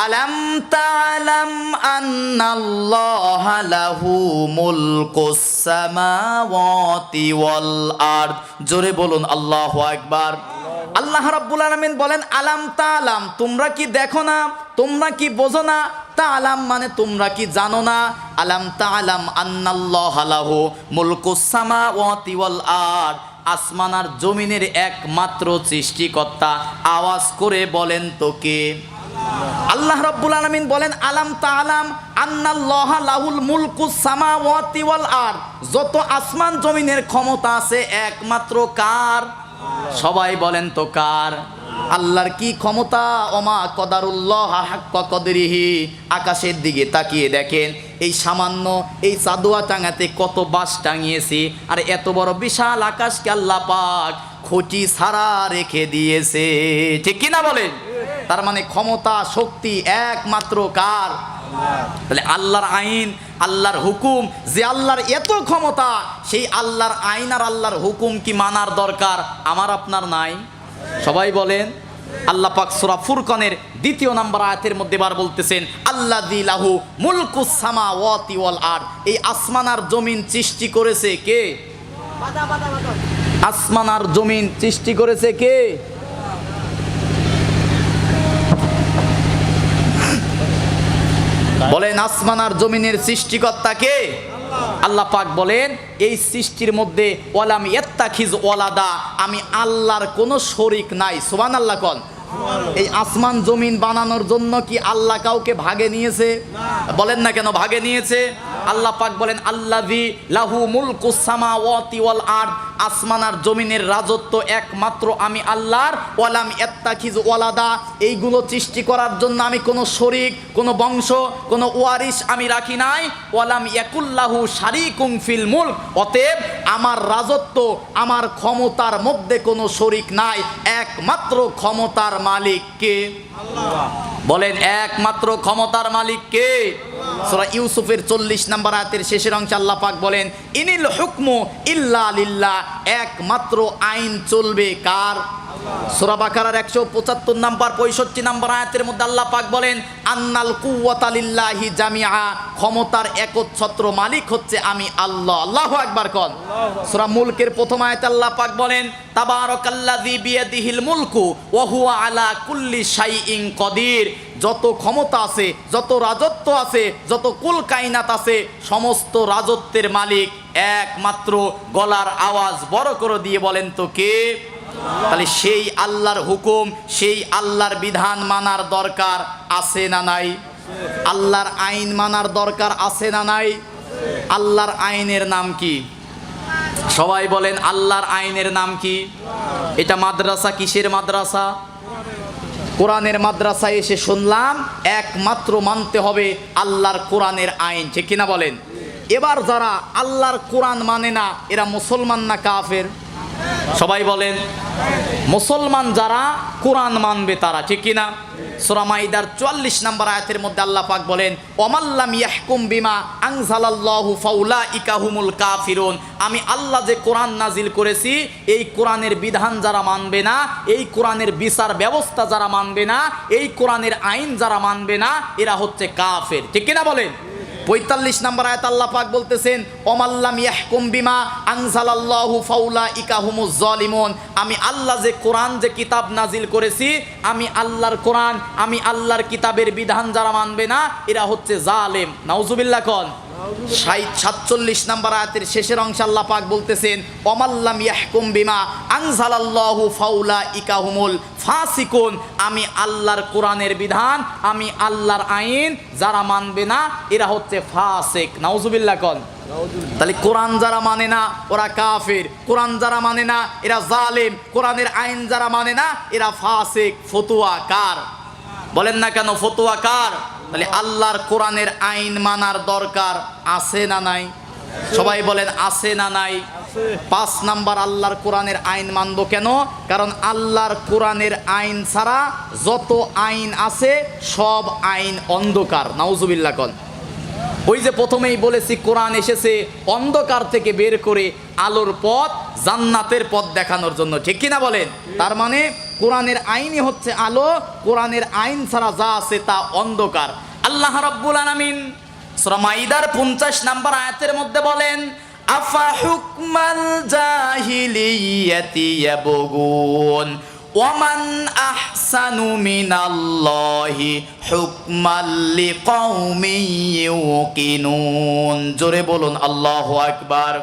আলাম তা'লাম আন্নাল্লাহা লাহু মুলকুস সামাওয়াতি ওয়াল আরদ। জোরে বলুন আল্লাহু আকবার। আল্লাহ রাব্বুল আলামিন বলেন আলাম তা'লাম, তোমরা কি দেখো না, তোমরা কি বোঝো না? তা'লাম মানে তোমরা কি জানো না? আলাম তা'লাম আন্নাল্লাহা লাহু মুলকুস সামাওয়াতি ওয়াল আরদ, আসমান আর জমিনের একমাত্র সৃষ্টিকর্তা। আওয়াজ করে বলেন তো কে? আল্লাহ রাব্বুল আলামিন বলেন আলাম তা'লাম আন্নাল্লাহা লাহুল মুলকুস সামাওয়াতি ওয়াল আরদ, যত আসমান জমিনের ক্ষমতা আছে একমাত্র কার? সবাই বলেন তো কার? আল্লাহর কি ক্ষমতা? ওমা কদারুল্লাহ হাক্কা কদরিহি। আকাশের দিকে তাকিয়ে দেখেন, এই সামান্য এই চাঁদোয়া টাঙাতে কত বাঁশ টাঙিয়েছি, আর এত বড় বিশাল আকাশকে আল্লাহ পাক খুঁটি ছাড়া রেখে দিয়েছে। ঠিক কিনা বলেন? তার মানে ক্ষমতা শক্তি একমাত্র কার? তাহলে আল্লাহর আইন, আল্লাহর হুকুম, যে আল্লাহর এত ক্ষমতা, সেই আল্লাহর আইন আর আল্লাহর হুকুম কি মানার দরকার আমার আপনার নাই? সবাই বলেন আল্লাহ পাক সূরা ফুরকানের 2 নম্বর আয়াতের মধ্যে বার বলতেছেন আল্লাযী লাহু মুলকুস সামাওয়াতি ওয়াল আরদ। এই আসমান আর জমিন সৃষ্টি করেছে কে? আসমান আর জমিন সৃষ্টি করেছে কে? বলেন আসমান আর জমিনের সৃষ্টিকর্তা কে? আল্লাহ পাক বলেন এই সৃষ্টির মধ্যে ওয়ালাম ইয়াত্তাখিজ ওয়ালাদা, আমি আল্লাহর কোনো শরীক নাই। সুবহানাল্লাহ কোন। এই আসমান জমিন বানানোর জন্য কি আল্লাহ কাউকে ভাগে নিয়েছে? বলেন না কেন ভাগে নিয়েছে? আল্লাহ পাক বলেন আল্লাযী লাহু মুলকুস সামাওয়াতি ওয়াল আরদ, আসমান আর জমিনের রাজত্ব একমাত্র আমি আল্লাহর। ওয়ালাম ইয়াত্তাখিজ ওয়ালাদা, এইগুলো সৃষ্টি করার জন্য আমি কোনো শরীক, কোনো বংশ, কোনো ওয়ারিস আমি রাখি নাই। ওয়ালাম ইয়াকুল্লাহু শারীকুম ফিল মুলক, অতএব আমার রাজত্ব, আমার ক্ষমতার মধ্যে কোনো শরীক নাই। একমাত্র ক্ষমতার মালিক কে? আল্লাহ। বলেন একমাত্র ক্ষমতার মালিক কে? সূরা ইউসুফের 40 নম্বর আয়াতের শেষের অংশে আল্লাহ পাক বলেন ইনিল হুকমু ইল্লা লিল্লাহ, একমাত্র আইন চলবে কার? সূরা বাকারার 175 নম্বর 65 নম্বর আয়াতের মধ্যে আল্লাহ পাক বলেন আন্নাল কুওয়াতা লিল্লাহি জামিআ, ক্ষমতার একচ্ছত্র মালিক হচ্ছে আমি আল্লাহ। আল্লাহু আকবার কোন। সূরা মুলকের প্রথম আয়াতে আল্লাহ পাক বলেন তাবারাকাল্লাযী বিয়াদিহিল মুলকু ওয়া হুয়া আলা কুল্লি শাইইন কদির, যত ক্ষমতা আছে, যত রাজত্ব আছে, যত কুল কায়নাত আছে, সমস্ত রাজত্বের মালিক একমাত্র। গলার আওয়াজ বড় করে দিয়ে বলেন তো কে? তাহলে সেই আল্লাহর হুকুম, সেই আল্লাহর বিধান মানার দরকার আছে না নাই? আল্লাহর আইন মানার দরকার আছে না নাই? আল্লাহর আইনের নাম কি? সবাই বলেন আল্লাহর আইনের নাম কি? এটা মাদ্রাসা, কিসের মাদ্রাসা? কোরআনের মাদ্রাসায় এসে শুনলাম একমাত্র মানতে হবে আল্লাহর কোরআনের আইন, ঠিক কিনা বলেন? এবার যারা আল্লাহর কোরআন মানে না এরা মুসলমান না কাফের? সবাই বলেন মুসলমান যারা কোরআন মানবে তারা, ঠিক কিনা? সূরা মাইদার 44 নম্বর আয়াতের মধ্যে আল্লাহ পাক বলেন ওয়ামাল্লাম ইয়াহকুম বিমা আনজালাল্লাহু ফাউলাইকা হুমুল কাফিরুন, আমি আল্লাহ যে কোরআন নাজিল করেছি এই কোরআনের বিধান যারা মানবে না, এই কোরআনের বিচার ব্যবস্থা যারা মানবে না, এই কোরআনের আইন যারা মানবে না, এরা হচ্ছে কাফের, ঠিক কিনা বলেন? 45 নম্বর আয়াত আল্লাহ পাক বলতেছেন ওয়ামাল্লাম ইয়াহকুম বিমা আনজালাল্লাহু ফাউলাইকা হুমুজ জালিমুন, আমি আল্লাহ যে কোরআন, যে কিতাব নাজিল করেছি, আমি আল্লাহর কোরআন, আমি আল্লাহর কিতাবের বিধান যারা মানবে না এরা হচ্ছে জালেম। নাউজুবিল্লাহ কোন। 47 নম্বর আয়াতের শেষের অংশে আল্লাহ পাক বলতেছেন ওয়ামাল্লাম ইয়াহকুম বিমা আনজালাল্লাহু ফাউলাইকা হুমুল ফাসিকুন, আমি আল্লাহর কোরআনের বিধান, আমি আল্লাহর আইন যারা মানবে না এরা হচ্ছে ফাসিক। নাউজুবিল্লাহ কোন। তাহলে কোরআন যারা মানে না ওরা কাফের, কোরআন যারা মানে না এরা জালেম, কোরআনের আইন যারা মানে না এরা ফাসিক। ফতোয়া কার? বলেন না কেন ফতোয়া কার? তাহলে আল্লাহর কোরআনের আইন মানার দরকার আছে না নাই? সবাই বলেন আছে না নাই? 5 নাম্বার আল্লাহর কোরআনের আইন মানবো কেন? কারণ আল্লাহর কোরআনের আইন ছাড়া যত আইন আছে সব আইন অন্ধকার। নাউজুবিল্লাহ কোন। ওই যে প্রথমেই বলেছি কোরআন এসেছে অন্ধকার থেকে বের করে আলোর পথ, জান্নাতের পথ দেখানোর জন্য, ঠিক কিনা বলেন? তার মানে কোরআনের আইনই হচ্ছে আলো, কোরআনের আইন ছাড়া যা আছে তা অন্ধকার। আল্লাহ রাব্বুল আলামিন সূরা মাইদার 50 নম্বর আয়াতের মধ্যে বলেন আফা হুকমাল জাহিলিয়াতি ইয়াবগুন ওয়ামান আহসানু মিনাল্লাহি হুকমান লিকাউমিন ইউকিনুন। জোরে বলুন আল্লাহু আকবার।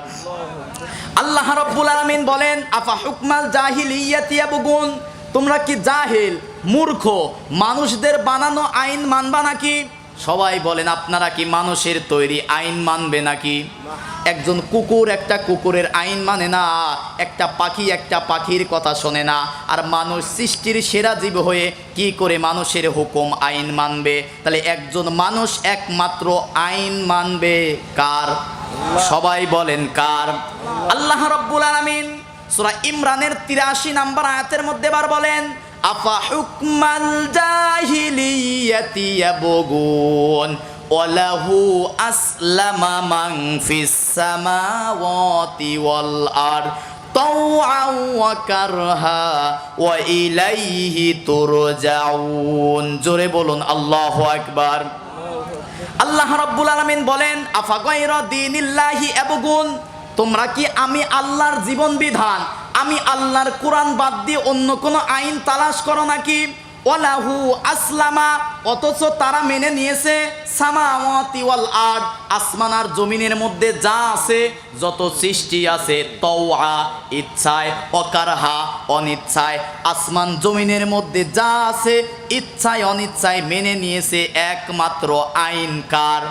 আল্লাহ রাব্বুল আলামিন বলেন আফা হুকমাল জাহিলিয়াতি ইয়াবগুন, তোমরা কি জাহিল, মূর্খ, মানুষদের বানানো আইন মানবা নাকি? সবাই বলেন আপনারা কি মানুষের তৈরি আইন মানবে নাকি? একজন কুকুর একটা কুকুরের আইন মানে না, একটা পাখি একটা পাখির কথা শোনে না, আর মানুষ সৃষ্টির সেরা জীব হয়ে কি করে মানুষের হুকুম আইন মানবে? তাহলে একজন মানুষ একমাত্র আইন মানবে কার? সবাই বলেন কার? আল্লাহ রাব্বুল আলামিন সূরা ইমরানের 83 নম্বর আয়াতের মধ্যে বার বলেন আফা হুকমাল জাহিলিয়াতি ইয়াবগুন ওয়ালাহু আসলামা মান ফিস সামাওয়াতি ওয়াল আরদ তাওআন ওয়া কারহা ওয়া ইলাইহি তুরজাউন। জোরে বলুন আল্লাহু আকবার। আল্লাহ রাব্বুল আলামিন বলেন, আফা গায়রা দীনিল্লাহি ইয়াবগুন, তোমরা কি আমি আল্লাহর জীবন বিধান, আমি আল্লাহর কোরআন বাদ দিয়ে অন্য কোনো আইন তালাশ করো নাকি? ওয়ালাহু আসলামা, অথচ তারা মেনে নিয়েছে সামাওয়াতি ওয়াল আরদ, আসমান আর জমিনের মধ্যে যা আছে, যত সৃষ্টি আছে, তাওআ ইচ্ছায়, অকারহা অনিচ্ছায়, আসমান জমিনের মধ্যে যা আছে ইচ্ছায় অনিচ্ছায় মেনে নিয়েছে একমাত্র আইন কার?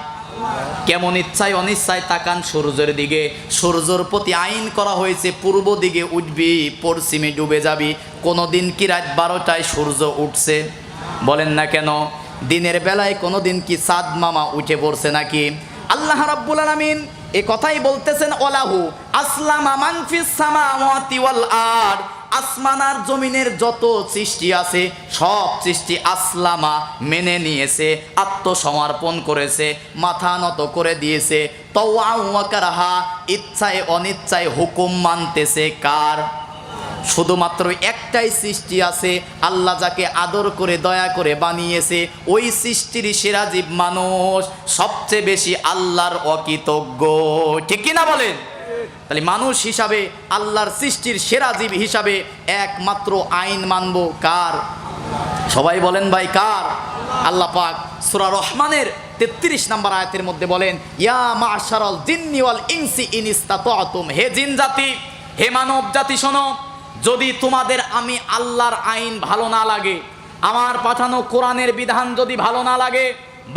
কেমন ইচ্ছায় অনিচ্ছায়? তাকান সূর্যের দিকে, সূর্যের প্রতি আইন করা হয়েছে পূর্ব দিকে উঠবি, পশ্চিমে ডুবে যাবি। কোনোদিন কি রাত 12টায় সূর্য উঠছে? বলেন না কেন? দিনের বেলায় কোনোদিন কি চাঁদ মামা উঠে পড়ছে নাকি? আল্লাহ রাব্বুল আলামিন এ কথাই বলতেছেন, ওয়ালাহু আসলামা মান ফিস সামাওয়াতি ওয়াল আরদ, আসমান আর জমিনের যত সৃষ্টি আছে সব সৃষ্টি আসলামা মেনে নিয়েছে, আত্মসমর্পণ করেছে, মাথা নত করে দিয়েছে। তাওআন ওয়া কারহা, ইচ্ছায় অনিচ্ছায় হুকুম মানতেছে কার? শুধুমাত্র একটাই সৃষ্টি আছে, আল্লাহ যাকে আদর করে দয়া করে বানিয়েছে, ওই সৃষ্টির সেরা জীব মানুষ, সবচেয়ে বেশি আল্লাহর অকৃতজ্ঞ। ঠিক কিনা বলেন? তাহলে মানুষ হিসাবে, আল্লাহর সৃষ্টির সেরা জীব হিসাবে একমাত্র আইন মানব কার? সবাই বলেন ভাই কার? আল্লাহ পাক সূরা রহমানের 33 নম্বর আয়াতের মধ্যে বলেন, ইয়া মা'শারাল জিন্নি ওয়াল ইনসি ইন ইসতাতা'তুম, হে জিন জাতি, হে মানব জাতি শোনো, যদি তোমাদের আমি আল্লাহর আইন ভালো না লাগে, আমার পাঠানো কোরআনের বিধান যদি ভালো না লাগে,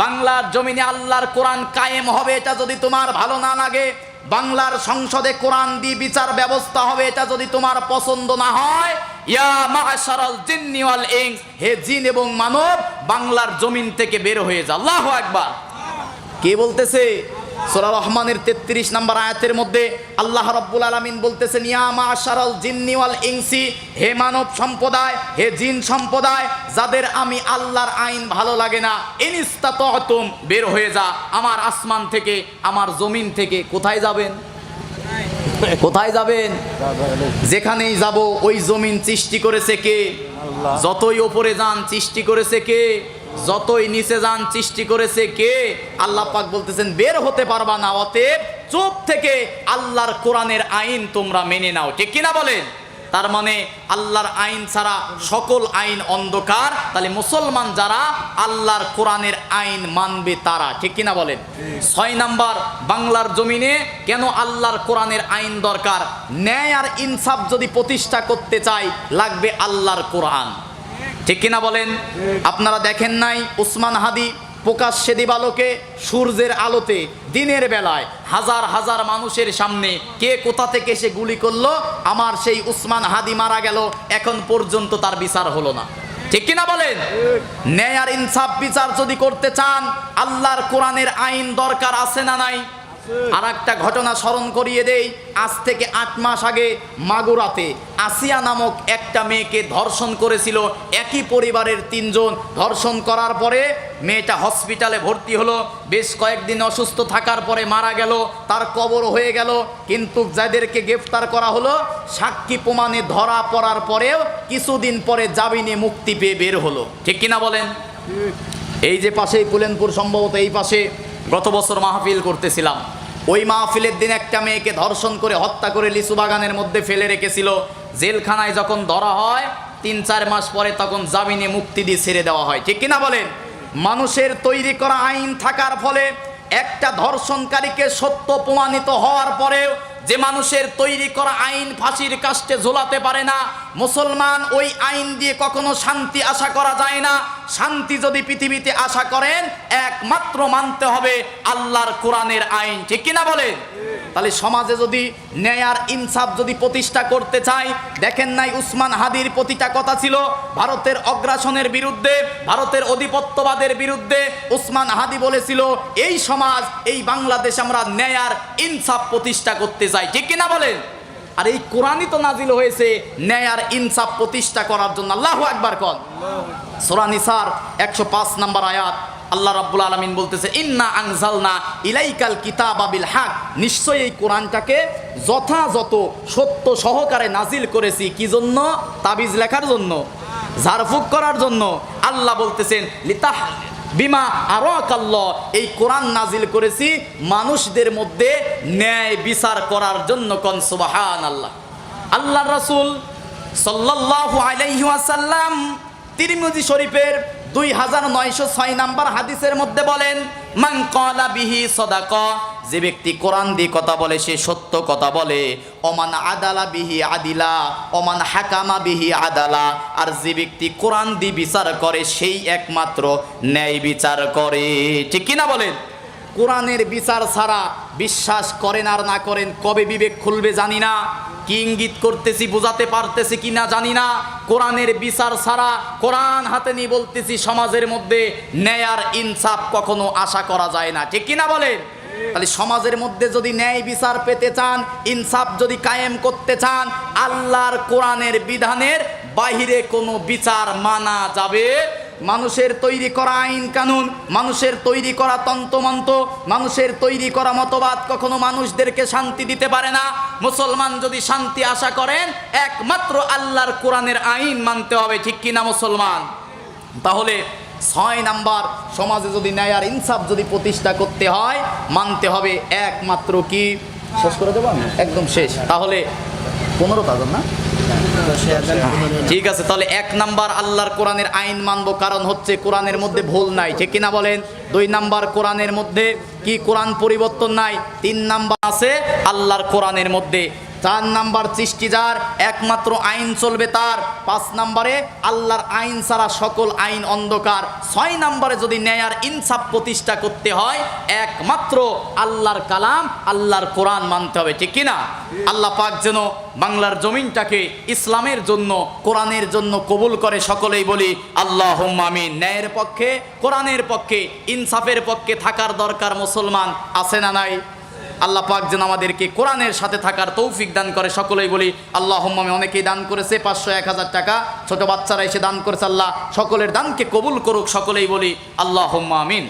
বাংলার জমিনে আল্লাহর কোরআন কায়েম হবে এটা যদি তোমার ভালো না লাগে, বাংলার সংসদে কোরআন দিয়ে বিচার ব্যবস্থা হবে এটা যদি তোমার পছন্দ না হয়, ইয়া মা'শারাল জিন্নি ওয়াল ইনস, হে জিন এবং মানব, বাংলার জমিন থেকে বের হয়ে যাও। আল্লাহু আকবার। কে বলতেছে? সূরা রহমানের 33 নম্বর আয়াতের মধ্যে আল্লাহ রাব্বুল আলামিন বলতেছেন, ইয়া মা'শারাল জিন্নি ওয়াল ইনসি, হে মানব সম্প্রদায়, হে জিন সম্প্রদায়, যাদের আমি আল্লাহর আইন ভালো লাগে না, ইনিস্তাতা'তুম, বের হয়ে যা আমার আসমান থেকে, আমার জমিন থেকে। কোথায় যাবেন? কোথায় যাবেন? যেখানেই যাব ওই জমিন সৃষ্টি করেছে কে? যতই ওপরে যান সৃষ্টি করেছে কে? যতই নিচে যান সৃষ্টি করেছে কে? আল্লাহ পাক বলতেছেন বের হতে পারবা না, অতএব চুপ থেকে আল্লাহর কোরআনের আইন তোমরা মেনে নাও। ঠিক কিনা বলেন? তার মানে আল্লাহর আইন ছাড়া সকল আইন অন্ধকার। তাহলে মুসলমান যারা আল্লাহর কোরআনের আইন মানবে তারা। ঠিক কিনা বলেন? 6 নাম্বার, বাংলার জমিনে কেন আল্লাহর কোরআনের আইন দরকার? ন্যায় আর ইনসাফ যদি প্রতিষ্ঠা করতে চাই লাগবে আল্লাহর কোরআন। ঠিক কিনা বলেন? আপনারা দেখেন নাই উসমান হাদি প্রকাশ্যে দিবালোকে সূর্যের আলোতে দিনের বেলায় হাজার হাজার মানুষের সামনে কে কোথা থেকে সে গুলি করলো, আমার সেই উসমান হাদি মারা গেল, এখন পর্যন্ত তার বিচার হলো না। ঠিক কিনা বলেন? ন্যায় আর ইনসাফ বিচার যদি করতে চান আল্লাহর কোরআনের আইন দরকার আছে না নাই? আর একটা ঘটনা স্মরণ করিয়ে দেই। আজ থেকে 8 মাস আগে মাগুরাতে আসিয়া নামক একটা মেয়েকে ধর্ষণ করেছিল একই পরিবারের 3 জন। ধর্ষণ করার পরে মেয়েটা হসপিটালে ভর্তি হলো, বেশ কয়েকদিন অসুস্থ থাকার পরে মারা গেল, তার কবর হয়ে গেল। কিন্তু যাদেরকে গ্রেফতার করা হলো সাক্ষী প্রমাণে ধরা পড়ার পরেও কিছুদিন পরে জামিনে মুক্তি পেয়ে বের হলো। ঠিক কিনা বলেন? এই যে পাশেই পুলেনপুর, সম্ভবত এই পাশে গত বছর মাহফিল করতেছিলাম, ওই মাহফিলের দিন একটা মেয়েকে ধর্ষণ করে হত্যা করে লিচু বাগানের মধ্যে ফেলে রেখেছিল। জেলখানায় যখন ধরা হয় 3-4 মাস পরে তখন জামিনে মুক্তি দিয়ে ছেড়ে দেওয়া হয়। ঠিক কিনা বলেন? মানুষের তৈরি করা আইন থাকার ফলে একটা ধর্ষণকারীকে সত্য প্রমাণিত হওয়ার পরেও যে মানুষের তৈরি করা আইন ফাঁসির কাস্টে ঝোলাতে পারে না, মুসলমান ওই আইন দিয়ে কখনো শান্তি আশা করা যায় না। শান্তি যদি পৃথিবীতে আশা করেন একমাত্র মানতে হবে আল্লাহর কোরআনের আইন। ঠিক কিনা বলে? তাহলে সমাজে যদি ন্যায় আর ইনসাফ যদি প্রতিষ্ঠা করতে চাই, দেখেন নাই উসমান হাদির প্রতিটা কথা ছিল ভারতের অগ্রাসনের বিরুদ্ধে, ভারতের আধিপত্যবাদের বিরুদ্ধে। উসমান হাদি বলেছিল এই সমাজ, এই বাংলাদেশ আমরা ন্যায় আর ইনসাফ প্রতিষ্ঠা করতে চাই। ঠিক কিনা বলেন? আর এই কোরআনই তো নাজিল হয়েছে ন্যায় আর ইনসাফ প্রতিষ্ঠা করার জন্য। আল্লাহু আকবার কন। সূরা নিসার 105 নম্বর আয়াত, আল্লাহ রাব্বুল আলামিন বলতেছে ইন্না আনজালনা ইলাইকাল কিতাবা বিল হক, নিশ্চয়ই এই কোরআনটাকে যথাযথ সত্য সহকারে নাজিল করেছি। কি জন্য? তাবিজ লেখার জন্য, ঝাড়ফুঁক করার জন্য। আল্লাহ বলতেছেন লিতাহ বিমা আরাকাল্লাহ, এই কোরআন নাজিল করেছি মানুষদের মধ্যে ন্যায় বিচার করার জন্য। কোন সুবহানাল্লাহ। আল্লাহর রাসূল সাল্লাল্লাহু আলাইহি ওয়াসাল্লাম তিরমিজি শরীফের 2906 নাম্বার হাদিসের মধ্যে বলেন, মান ক্বালা বিহি সাদাকা, যে ব্যক্তি কোরআন দিয়ে কথা বলে সে সত্য কথা বলে। ওমান আদালা বিহি আদিলা, ওমান হাকামা বিহি আদালা, আর যে ব্যক্তি কোরআন দিয়ে বিচার করে সেই একমাত্র ন্যায় বিচার করে। ঠিক কিনা বলেন? কোরআনের বিচার ছাড়া বিশ্বাস করেন আর না করেন, কবে বিবেক খুলবে জানি না। কি ইঙ্গিত করতেছি বোঝাতে পারতেছি কি না জানি না। কোরআনের বিচার ছাড়া, কোরআন হাতে নিয়ে বলতেছি, সমাজের মধ্যে ন্যায় আর ইনসাফ কখনো আশা করা যায় না। ঠিক কিনা বলেন? তাহলে সমাজের মধ্যে যদি ন্যায় বিচার পেতে চান, ইনসাফ যদি কায়েম করতে চান, আল্লাহর কোরআনের বিধানের বাহিরে কোনো বিচার মানা যাবে? মানুষের তৈরি করা আইন কানুন, মানুষের তৈরি করা তন্ত্রমন্ত্র, মানুষের তৈরি করা মতবাদ কখনো মানুষদেরকে শান্তি দিতে পারে না। মুসলমান যদি শান্তি আশা করেন, একমাত্র আল্লাহর কোরআনের আইন মানতে হবে। ঠিক কিনা মুসলমান? তাহলে 6 নাম্বার, সমাজে যদি ন্যায় আর ইনসাফ যদি প্রতিষ্ঠা করতে হয়, মানতে হবে একমাত্র কি? শেষ করে দেবো আমি, একদম শেষ। তাহলে 15 তাজন না? ঠিক আছে, তাহলে 1 নাম্বার আল্লাহর কোরআনের আইন মানবো, কারণ হচ্ছে কোরআনের মধ্যে ভুল নাই। ঠিক কিনা বলেন? 2 নাম্বার, কোরআনের মধ্যে কি কোরআন পরিবর্তন নাই। 3 নাম্বার আছে আল্লাহর কোরআনের মধ্যে। 4 নাম্বার, সৃষ্টি যার, একমাত্র আইন চলবে তার। 5 নাম্বারে আল্লাহর আইন ছাড়া সকল আইন অন্ধকার। 6 নাম্বারে যদি ন্যায় আর ইনসাফ প্রতিষ্ঠা করতে হয়, একমাত্র আল্লাহর কালাম, আল্লাহর কোরআন মানতে হবে। ঠিক কিনা? আল্লাহ পাক যেন বাংলার জমিনটাকে ইসলামের জন্য, কোরআনের জন্য কবুল করে। সকলেই বলি আল্লাহুম্মা আমিন। ন্যায়ের পক্ষে, কোরআনের পক্ষে, ইনসাফের পক্ষে থাকার দরকার মুসলমান আছে না নাই? আল্লাহ পাক যেন আমাদেরকে কোরআনের সাথে থাকার তৌফিক দান করে। সকলেই বলি আল্লাহুম্মা আমিন। অনেকেই দান করেছে 500 1000 টাকা, ছোট বাচ্চারা এসে দান করেছে। আল্লাহ সকলের দানকে কবুল করুক। সকলেই বলি আল্লাহুম্মা আমিন।